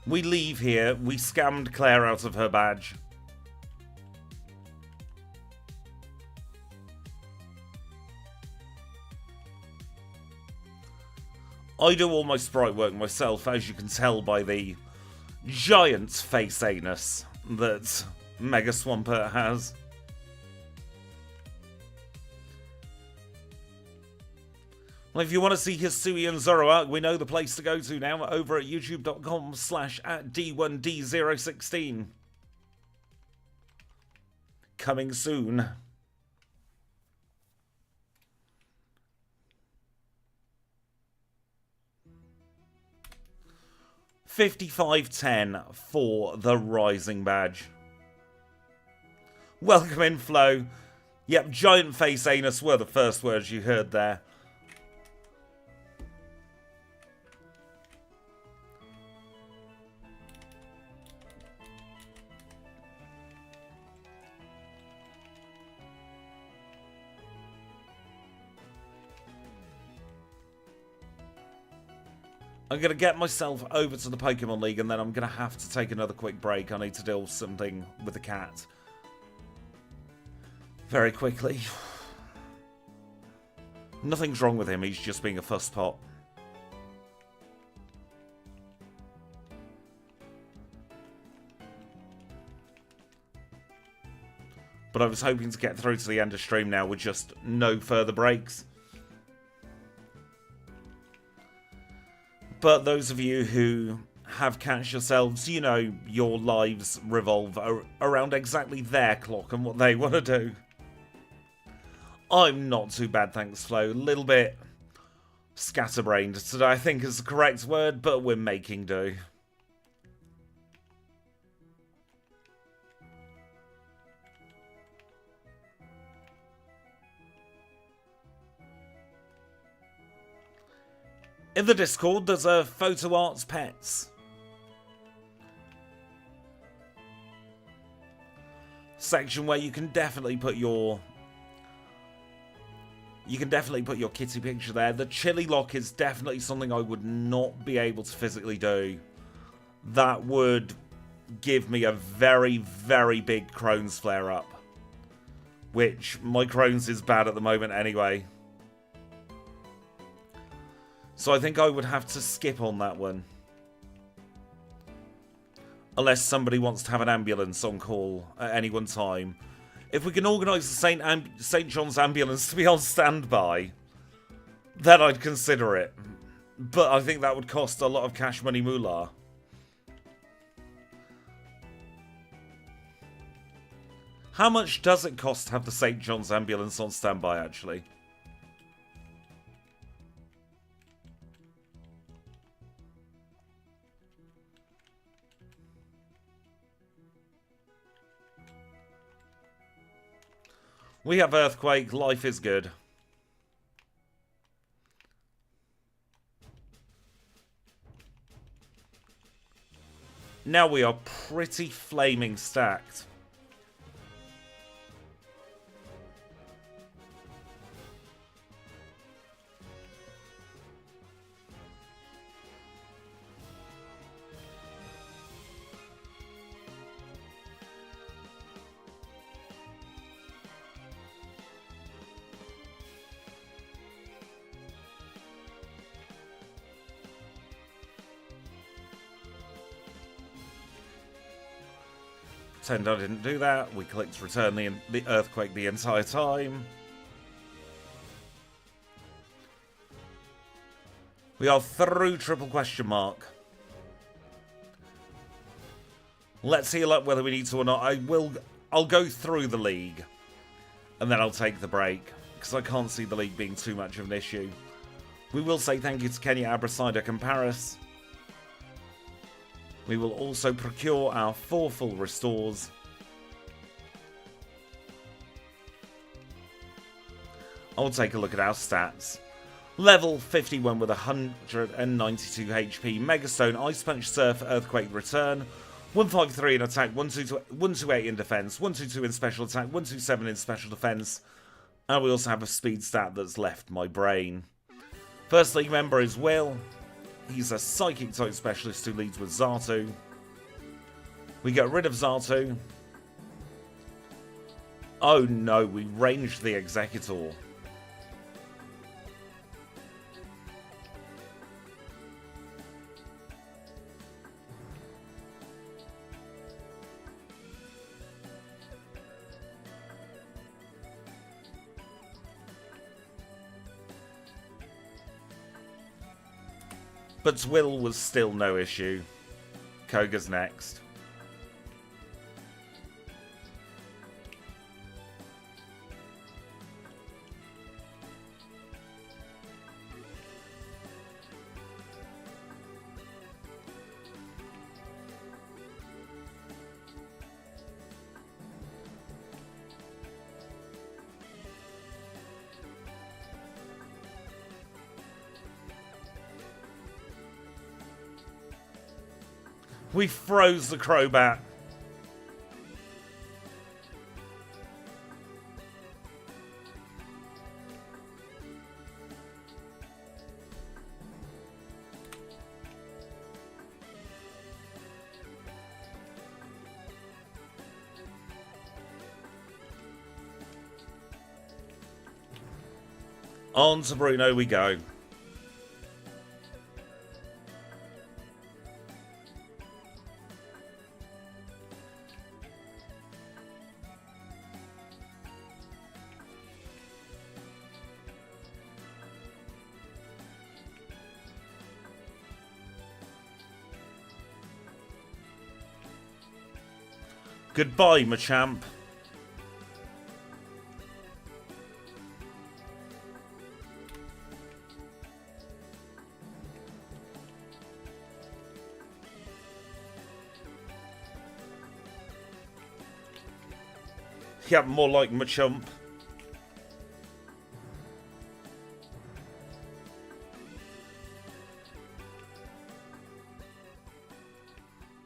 We leave here. We scammed Claire out of her badge. I do all my sprite work myself, as you can tell by the giant face anus that Mega Swampert has. Well, if you want to see Hisui and Zoroark, we know the place to go to now, over at youtube.com/@D1D016. Coming soon. $55.10 for the Rising Badge. Welcome in, Flo. Yep, giant face anus were the first words you heard there. I'm going to get myself over to the Pokemon League and then I'm going to have to take another quick break. I need to deal with something with the cat. Very quickly. Nothing's wrong with him, he's just being a fusspot. But I was hoping to get through to the end of stream now with just no further breaks. But those of you who have cats yourselves, you know your lives revolve around exactly their clock and what they want to do. I'm not too bad, thanks, Flo. A little bit scatterbrained today, I think is the correct word, but we're making do. In the Discord, there's a Photo Arts Pets section where you can definitely put your kitty picture there. The chili lock is definitely something I would not be able to physically do. That would give me a very, very big Crohn's flare up, which my Crohn's is bad at the moment anyway. So I think I would have to skip on that one. Unless somebody wants to have an ambulance on call at any one time. If we can organise the St. John's ambulance to be on standby, then I'd consider it. But I think that would cost a lot of cash money moolah. How much does it cost to have the St. John's ambulance on standby, actually? We have Earthquake, life is good. Now we are pretty flaming stacked. Pretend I didn't do that. We clicked return the Earthquake the entire time. We are through triple question mark. Let's heal up whether we need to or not. I'll go through the league. And then I'll take the break. Because I can't see the league being too much of an issue. We will say thank you to Kenya, Abrasidak and Paris. We will also procure our 4 full restores. I'll take a look at our stats. Level 51 with 192 HP. Megastone, Ice Punch, Surf, Earthquake, Return. 153 in attack, 128 in defense, 122 in special attack, 127 in special defense. And we also have a speed stat that's left my brain. First league member is Will. He's a Psychic type specialist who leads with Xatu. We get rid of Xatu. Oh no, we ranged the Executor. But Twill was still no issue. Koga's next. We froze the Crobat. On to Bruno we go. Goodbye, Machamp. Yeah, more like Machamp.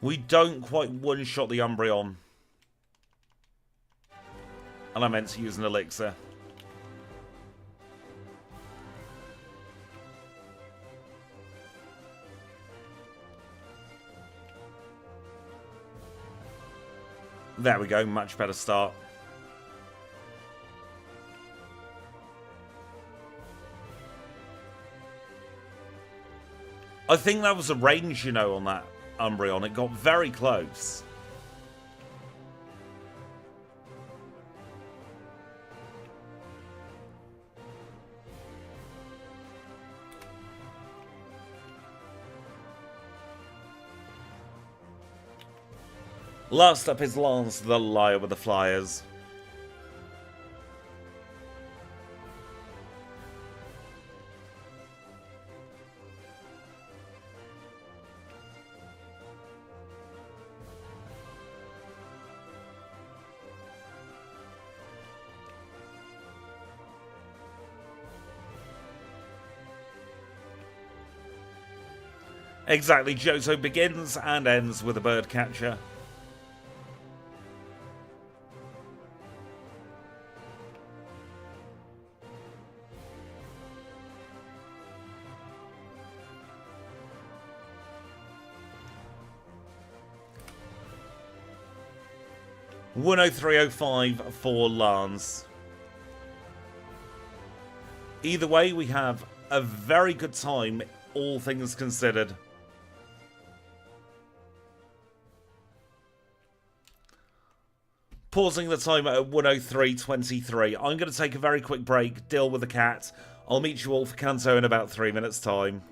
We don't quite one-shot the Umbreon. And I meant to use an elixir. There we go, much better start. I think that was a range, you know, on that Umbreon. It got very close. Last up is Lance, the liar with the flyers. Exactly, Johto begins and ends with a bird catcher. $103.05 for Lance. Either way, we have a very good time, all things considered. Pausing the timer at 103.23. I'm going to take a very quick break, deal with the cat. I'll meet you all for Kanto in about 3 minutes' time.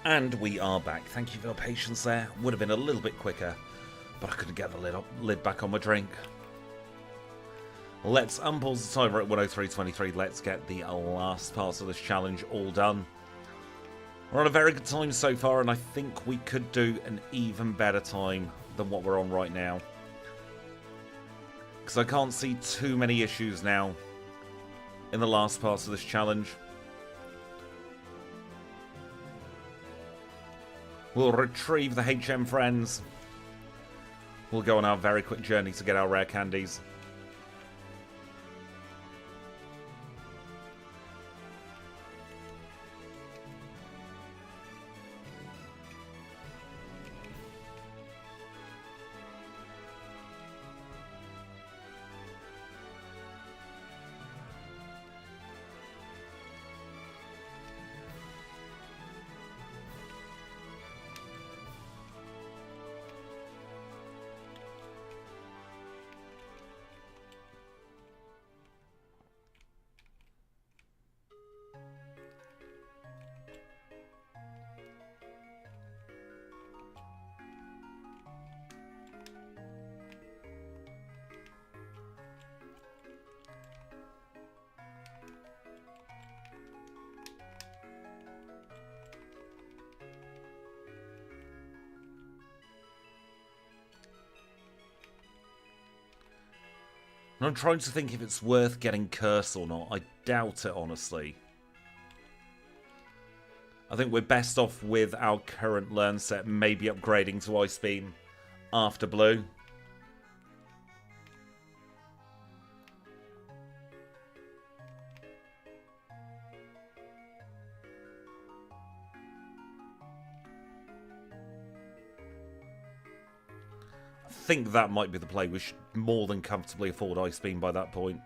And we are back. Thank you for your patience there. Would have been a little bit quicker, but I couldn't get the lid back on my drink. Let's unpause the timer at 103.23. Let's get the last part of this challenge all done. We're on a very good time so far, and I think we could do an even better time than what we're on right now. Because I can't see too many issues now in the last part of this challenge. We'll retrieve the HM friends. We'll go on our very quick journey to get our rare candies. And I'm trying to think if it's worth getting Curse or not. I doubt it, honestly. I think we're best off with our current learn set, maybe upgrading to Ice Beam after Blue. I think that might be the play. We should more than comfortably afford Ice Beam by that point.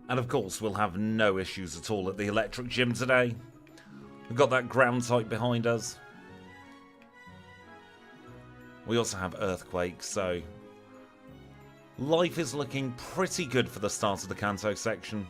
And of course, we'll have no issues at all at the electric gym today. We've got that ground type behind us. We also have Earthquake, so life is looking pretty good for the start of the Kanto section.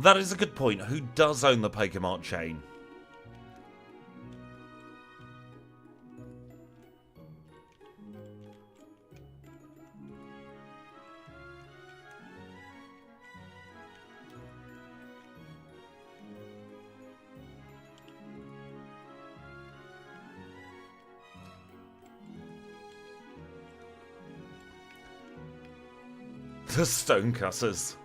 That is a good point. Who does own the Pokémon chain? The Stonecutters.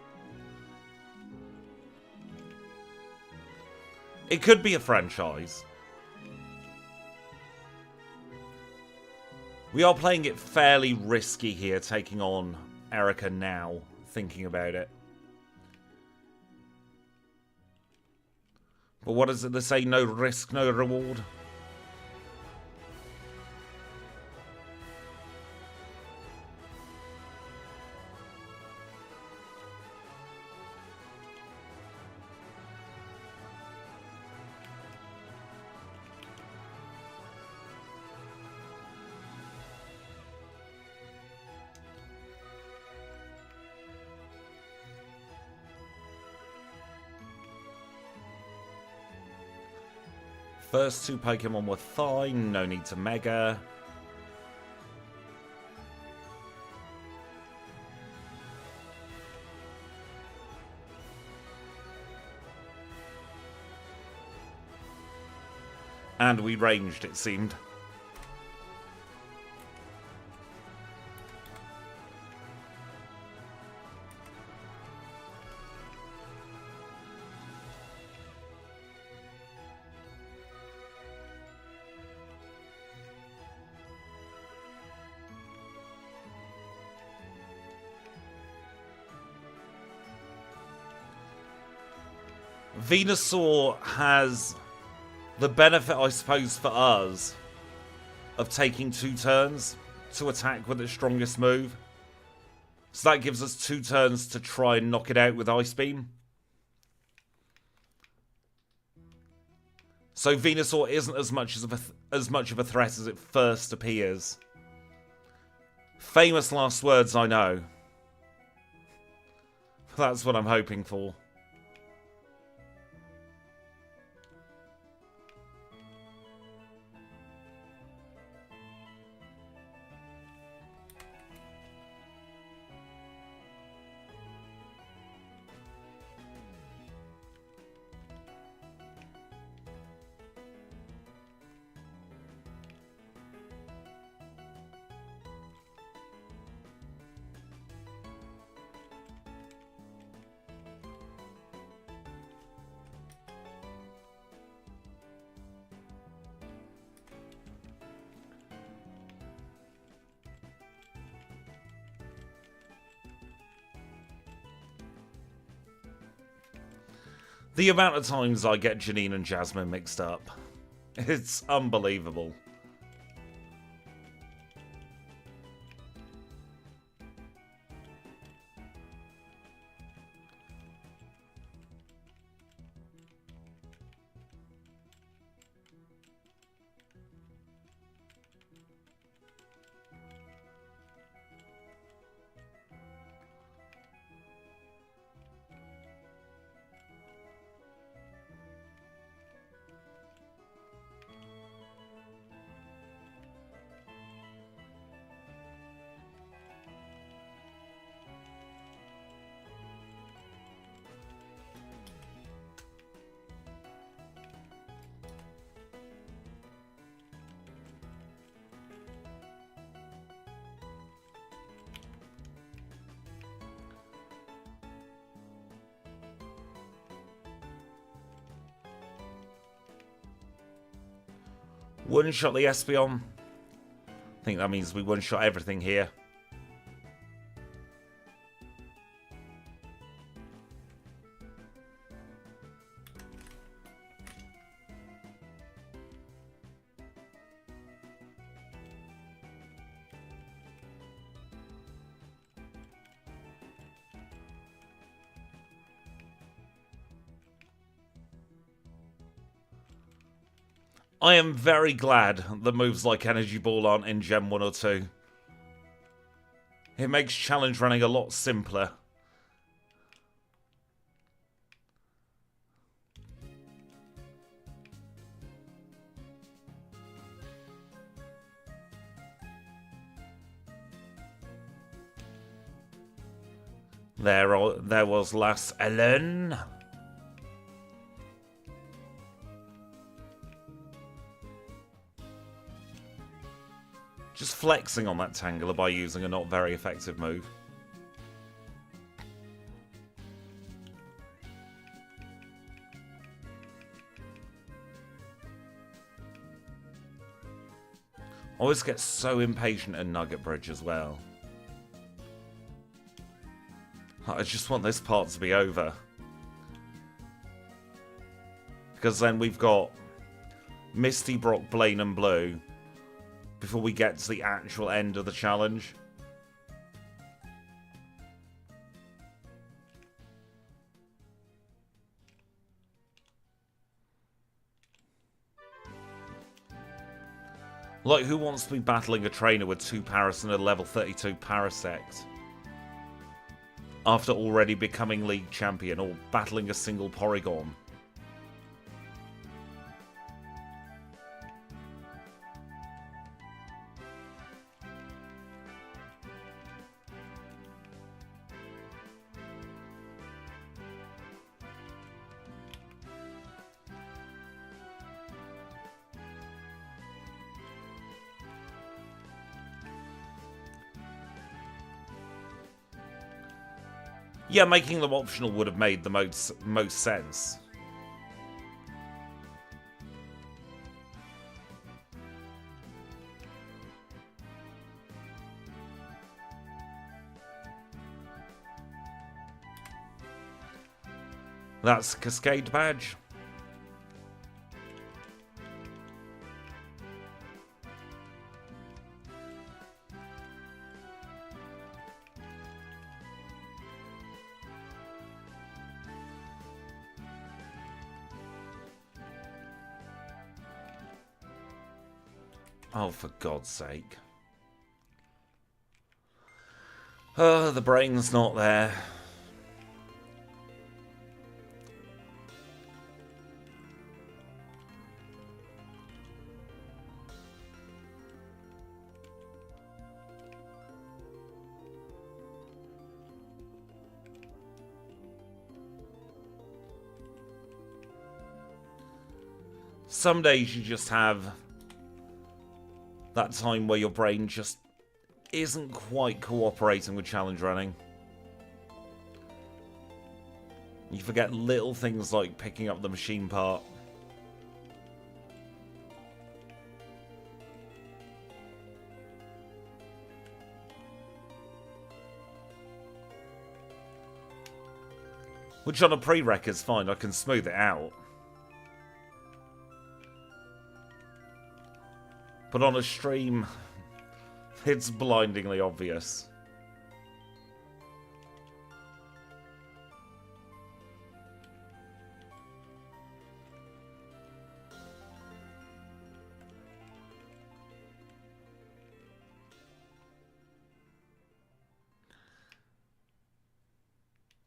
It could be a franchise. We are playing it fairly risky here, taking on Erica now, thinking about it. But what is it they say? No risk, no reward? First two Pokemon were fine, no need to Mega. And we ranged, it seemed. Venusaur has the benefit, I suppose, for us of taking 2 turns to attack with its strongest move. So that gives us 2 turns to try and knock it out with Ice Beam. So Venusaur isn't as much of a threat as it first appears. Famous last words, I know. That's what I'm hoping for. The amount of times I get Janine and Jasmine mixed up. It's unbelievable. One-shot the Espeon. I think that means we one-shot everything here. I am very glad that moves like Energy Ball aren't in Gen 1 or 2. It makes challenge running a lot simpler. There was Lass Ellen. Just flexing on that Tangela by using a not very effective move. I always get so impatient in Nugget Bridge as well. I just want this part to be over. Because then we've got Misty, Brock, Blaine and Blue before we get to the actual end of the challenge. Like, who wants to be battling a trainer with 2 Paras and a level 32 Parasect after already becoming League Champion, or battling a single Porygon? Yeah, making them optional would have made the most sense. That's Cascade badge. Oh, for God's sake. Oh, the brain's not there. Some days you just have that time where your brain just isn't quite cooperating with challenge running. You forget little things like picking up the machine part. Which on a prereq is fine, I can smooth it out. But on a stream, it's blindingly obvious.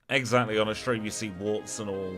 Exactly, on a stream you see warts and all.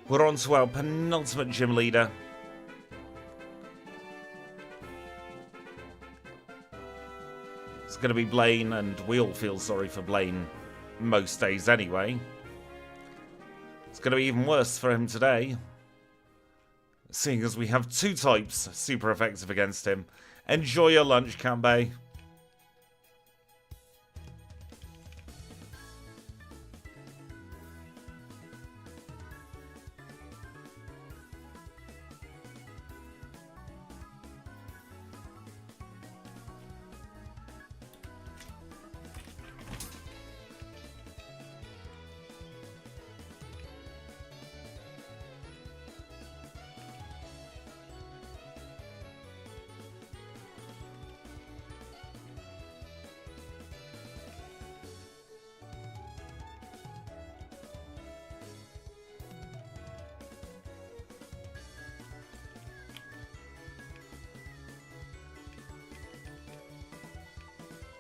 We're on to our penultimate gym leader. It's going to be Blaine, and we all feel sorry for Blaine most days anyway. It's going to be even worse for him today, seeing as we have two types super effective against him. Enjoy your lunch, Kanbei.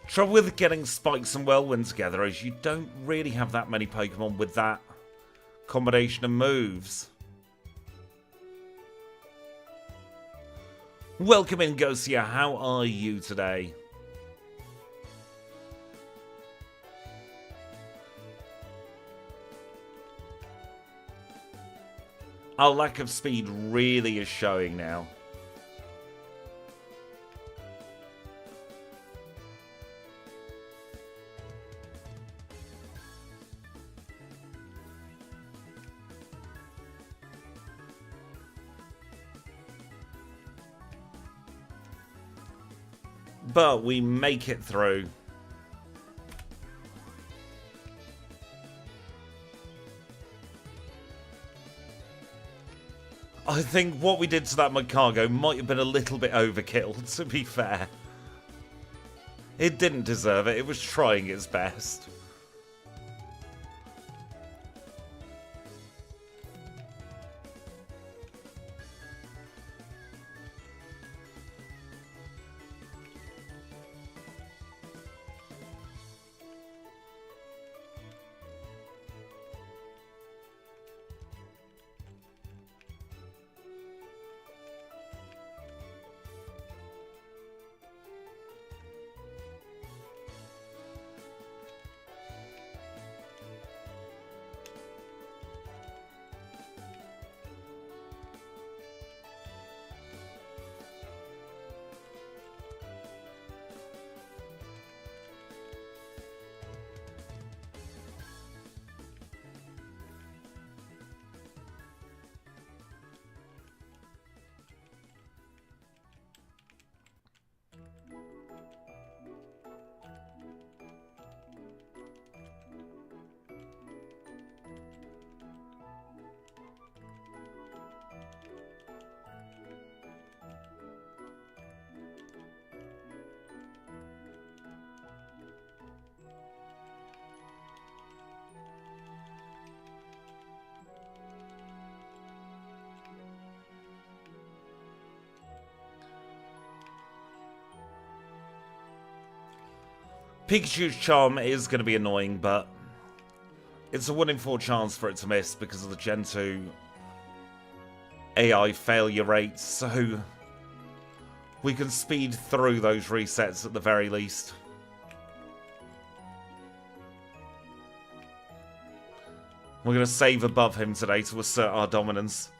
Trouble with getting Spikes and Whirlwind together is you don't really have that many Pokemon with that combination of moves. Welcome in, Gosia. How are you today? Our lack of speed really is showing now. But we make it through. I think what we did to that Cargo might have been a little bit overkill, to be fair. It didn't deserve it. It was trying its best. Pikachu's charm is going to be annoying, but it's a 1 in 4 chance for it to miss because of the Gen 2 AI failure rates, so we can speed through those resets at the very least. We're going to save above him today to assert our dominance.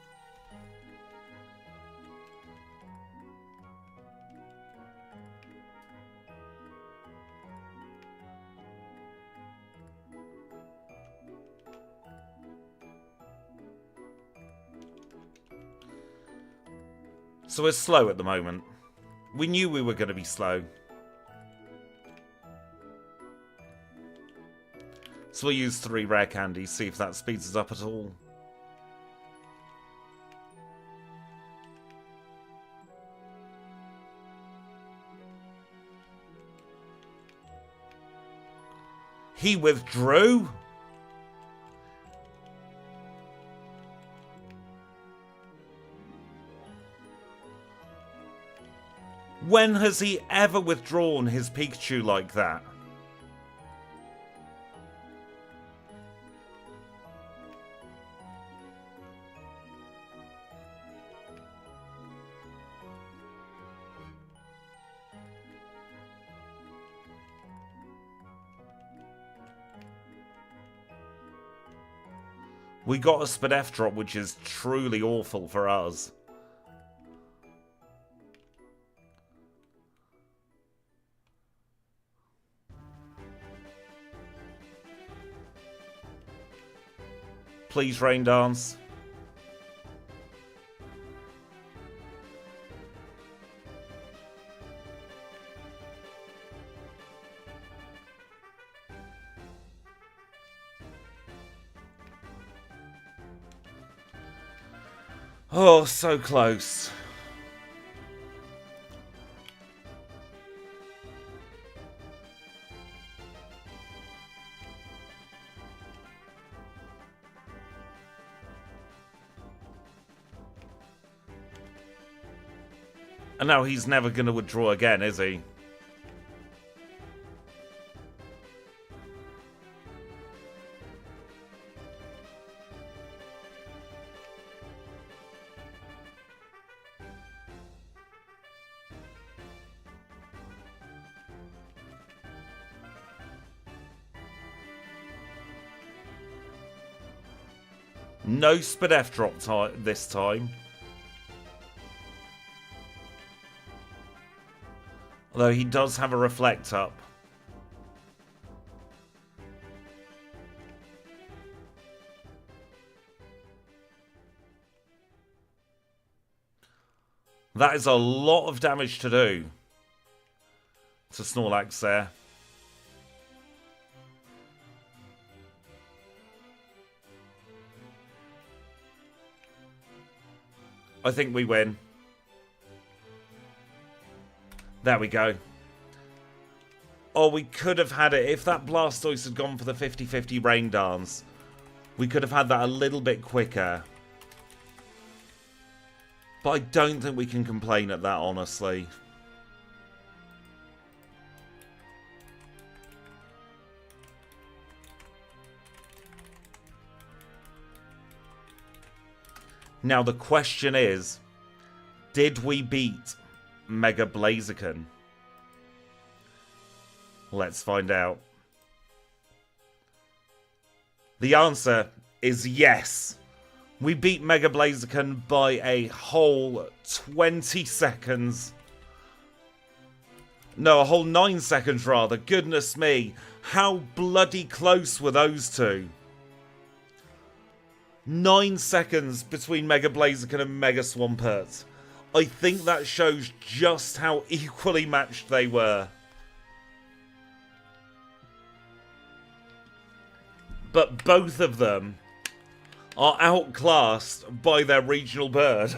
So we're slow at the moment. We knew we were going to be slow. So we'll use 3 rare candies, see if that speeds us up at all. He withdrew? When has he ever withdrawn his Pikachu like that? We got a Spadef drop, which is truly awful for us. Please, Rain Dance. Oh, so close. And now he's never going to withdraw again, is he? No Spadef drop this time. Although he does have a Reflect up. That is a lot of damage to do to Snorlax there. I think we win. There we go. Oh, we could have had it. If that Blastoise had gone for the 50-50 rain dance, we could have had that a little bit quicker. But I don't think we can complain at that, honestly. Now the question is, did we beat Mega Blaziken? Let's find out. The answer is yes. We beat Mega Blaziken by a whole 20 seconds. No, a whole 9 seconds rather. Goodness me. How bloody close were those two? 9 seconds between Mega Blaziken and Mega Swampert. I think that shows just how equally matched they were. But both of them are outclassed by their regional bird.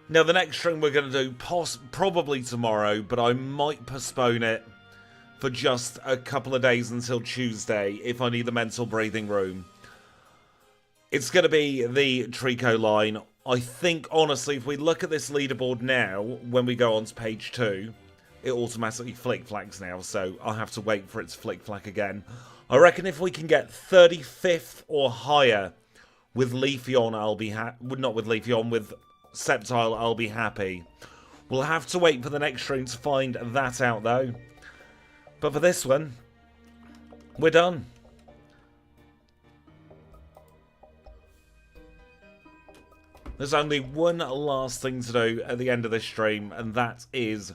Now the next stream we're going to do probably tomorrow, but I might postpone it for just a couple of days until Tuesday if I need the mental breathing room. It's going to be the Trico line. I think, honestly, if we look at this leaderboard now, when we go on to page 2, it automatically flick-flacks now, so I'll have to wait for it to flick-flack again. I reckon if we can get 35th or higher with Leafeon, I'll be not with Leafeon, with Sceptile, I'll be happy. We'll have to wait for the next stream to find that out, though. But for this one, we're done. There's only one last thing to do at the end of this stream, and that is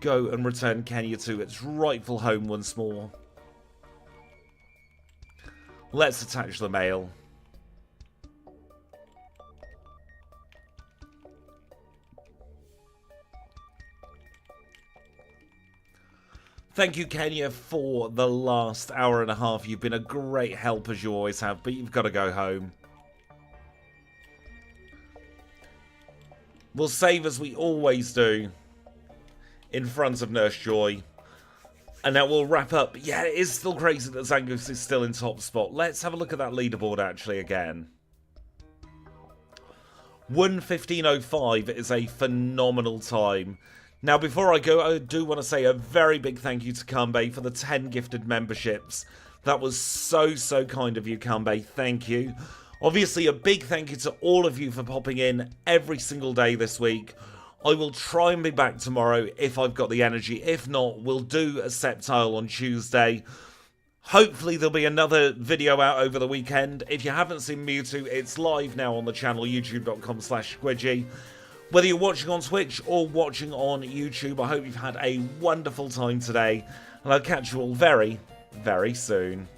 go and return Kenya to its rightful home once more. Let's attach the mail. Thank you, Kenya, for the last hour and a half. You've been a great help, as you always have, but you've got to go home. We'll save as we always do in front of Nurse Joy. And now we'll wrap up. Yeah, it is still crazy that Zangoose is still in top spot. Let's have a look at that leaderboard actually again. 1:15.05 is a phenomenal time. Now, before I go, I do want to say a very big thank you to Kanbei for the 10 gifted memberships. That was so kind of you, Kanbei. Thank you. Obviously, a big thank you to all of you for popping in every single day this week. I will try and be back tomorrow if I've got the energy. If not, we'll do a Sceptile on Tuesday. Hopefully there'll be another video out over the weekend. If you haven't seen Mewtwo, it's live now on the channel, youtube.com/Squidgy. Whether you're watching on Twitch or watching on YouTube, I hope you've had a wonderful time today. And I'll catch you all very, very soon.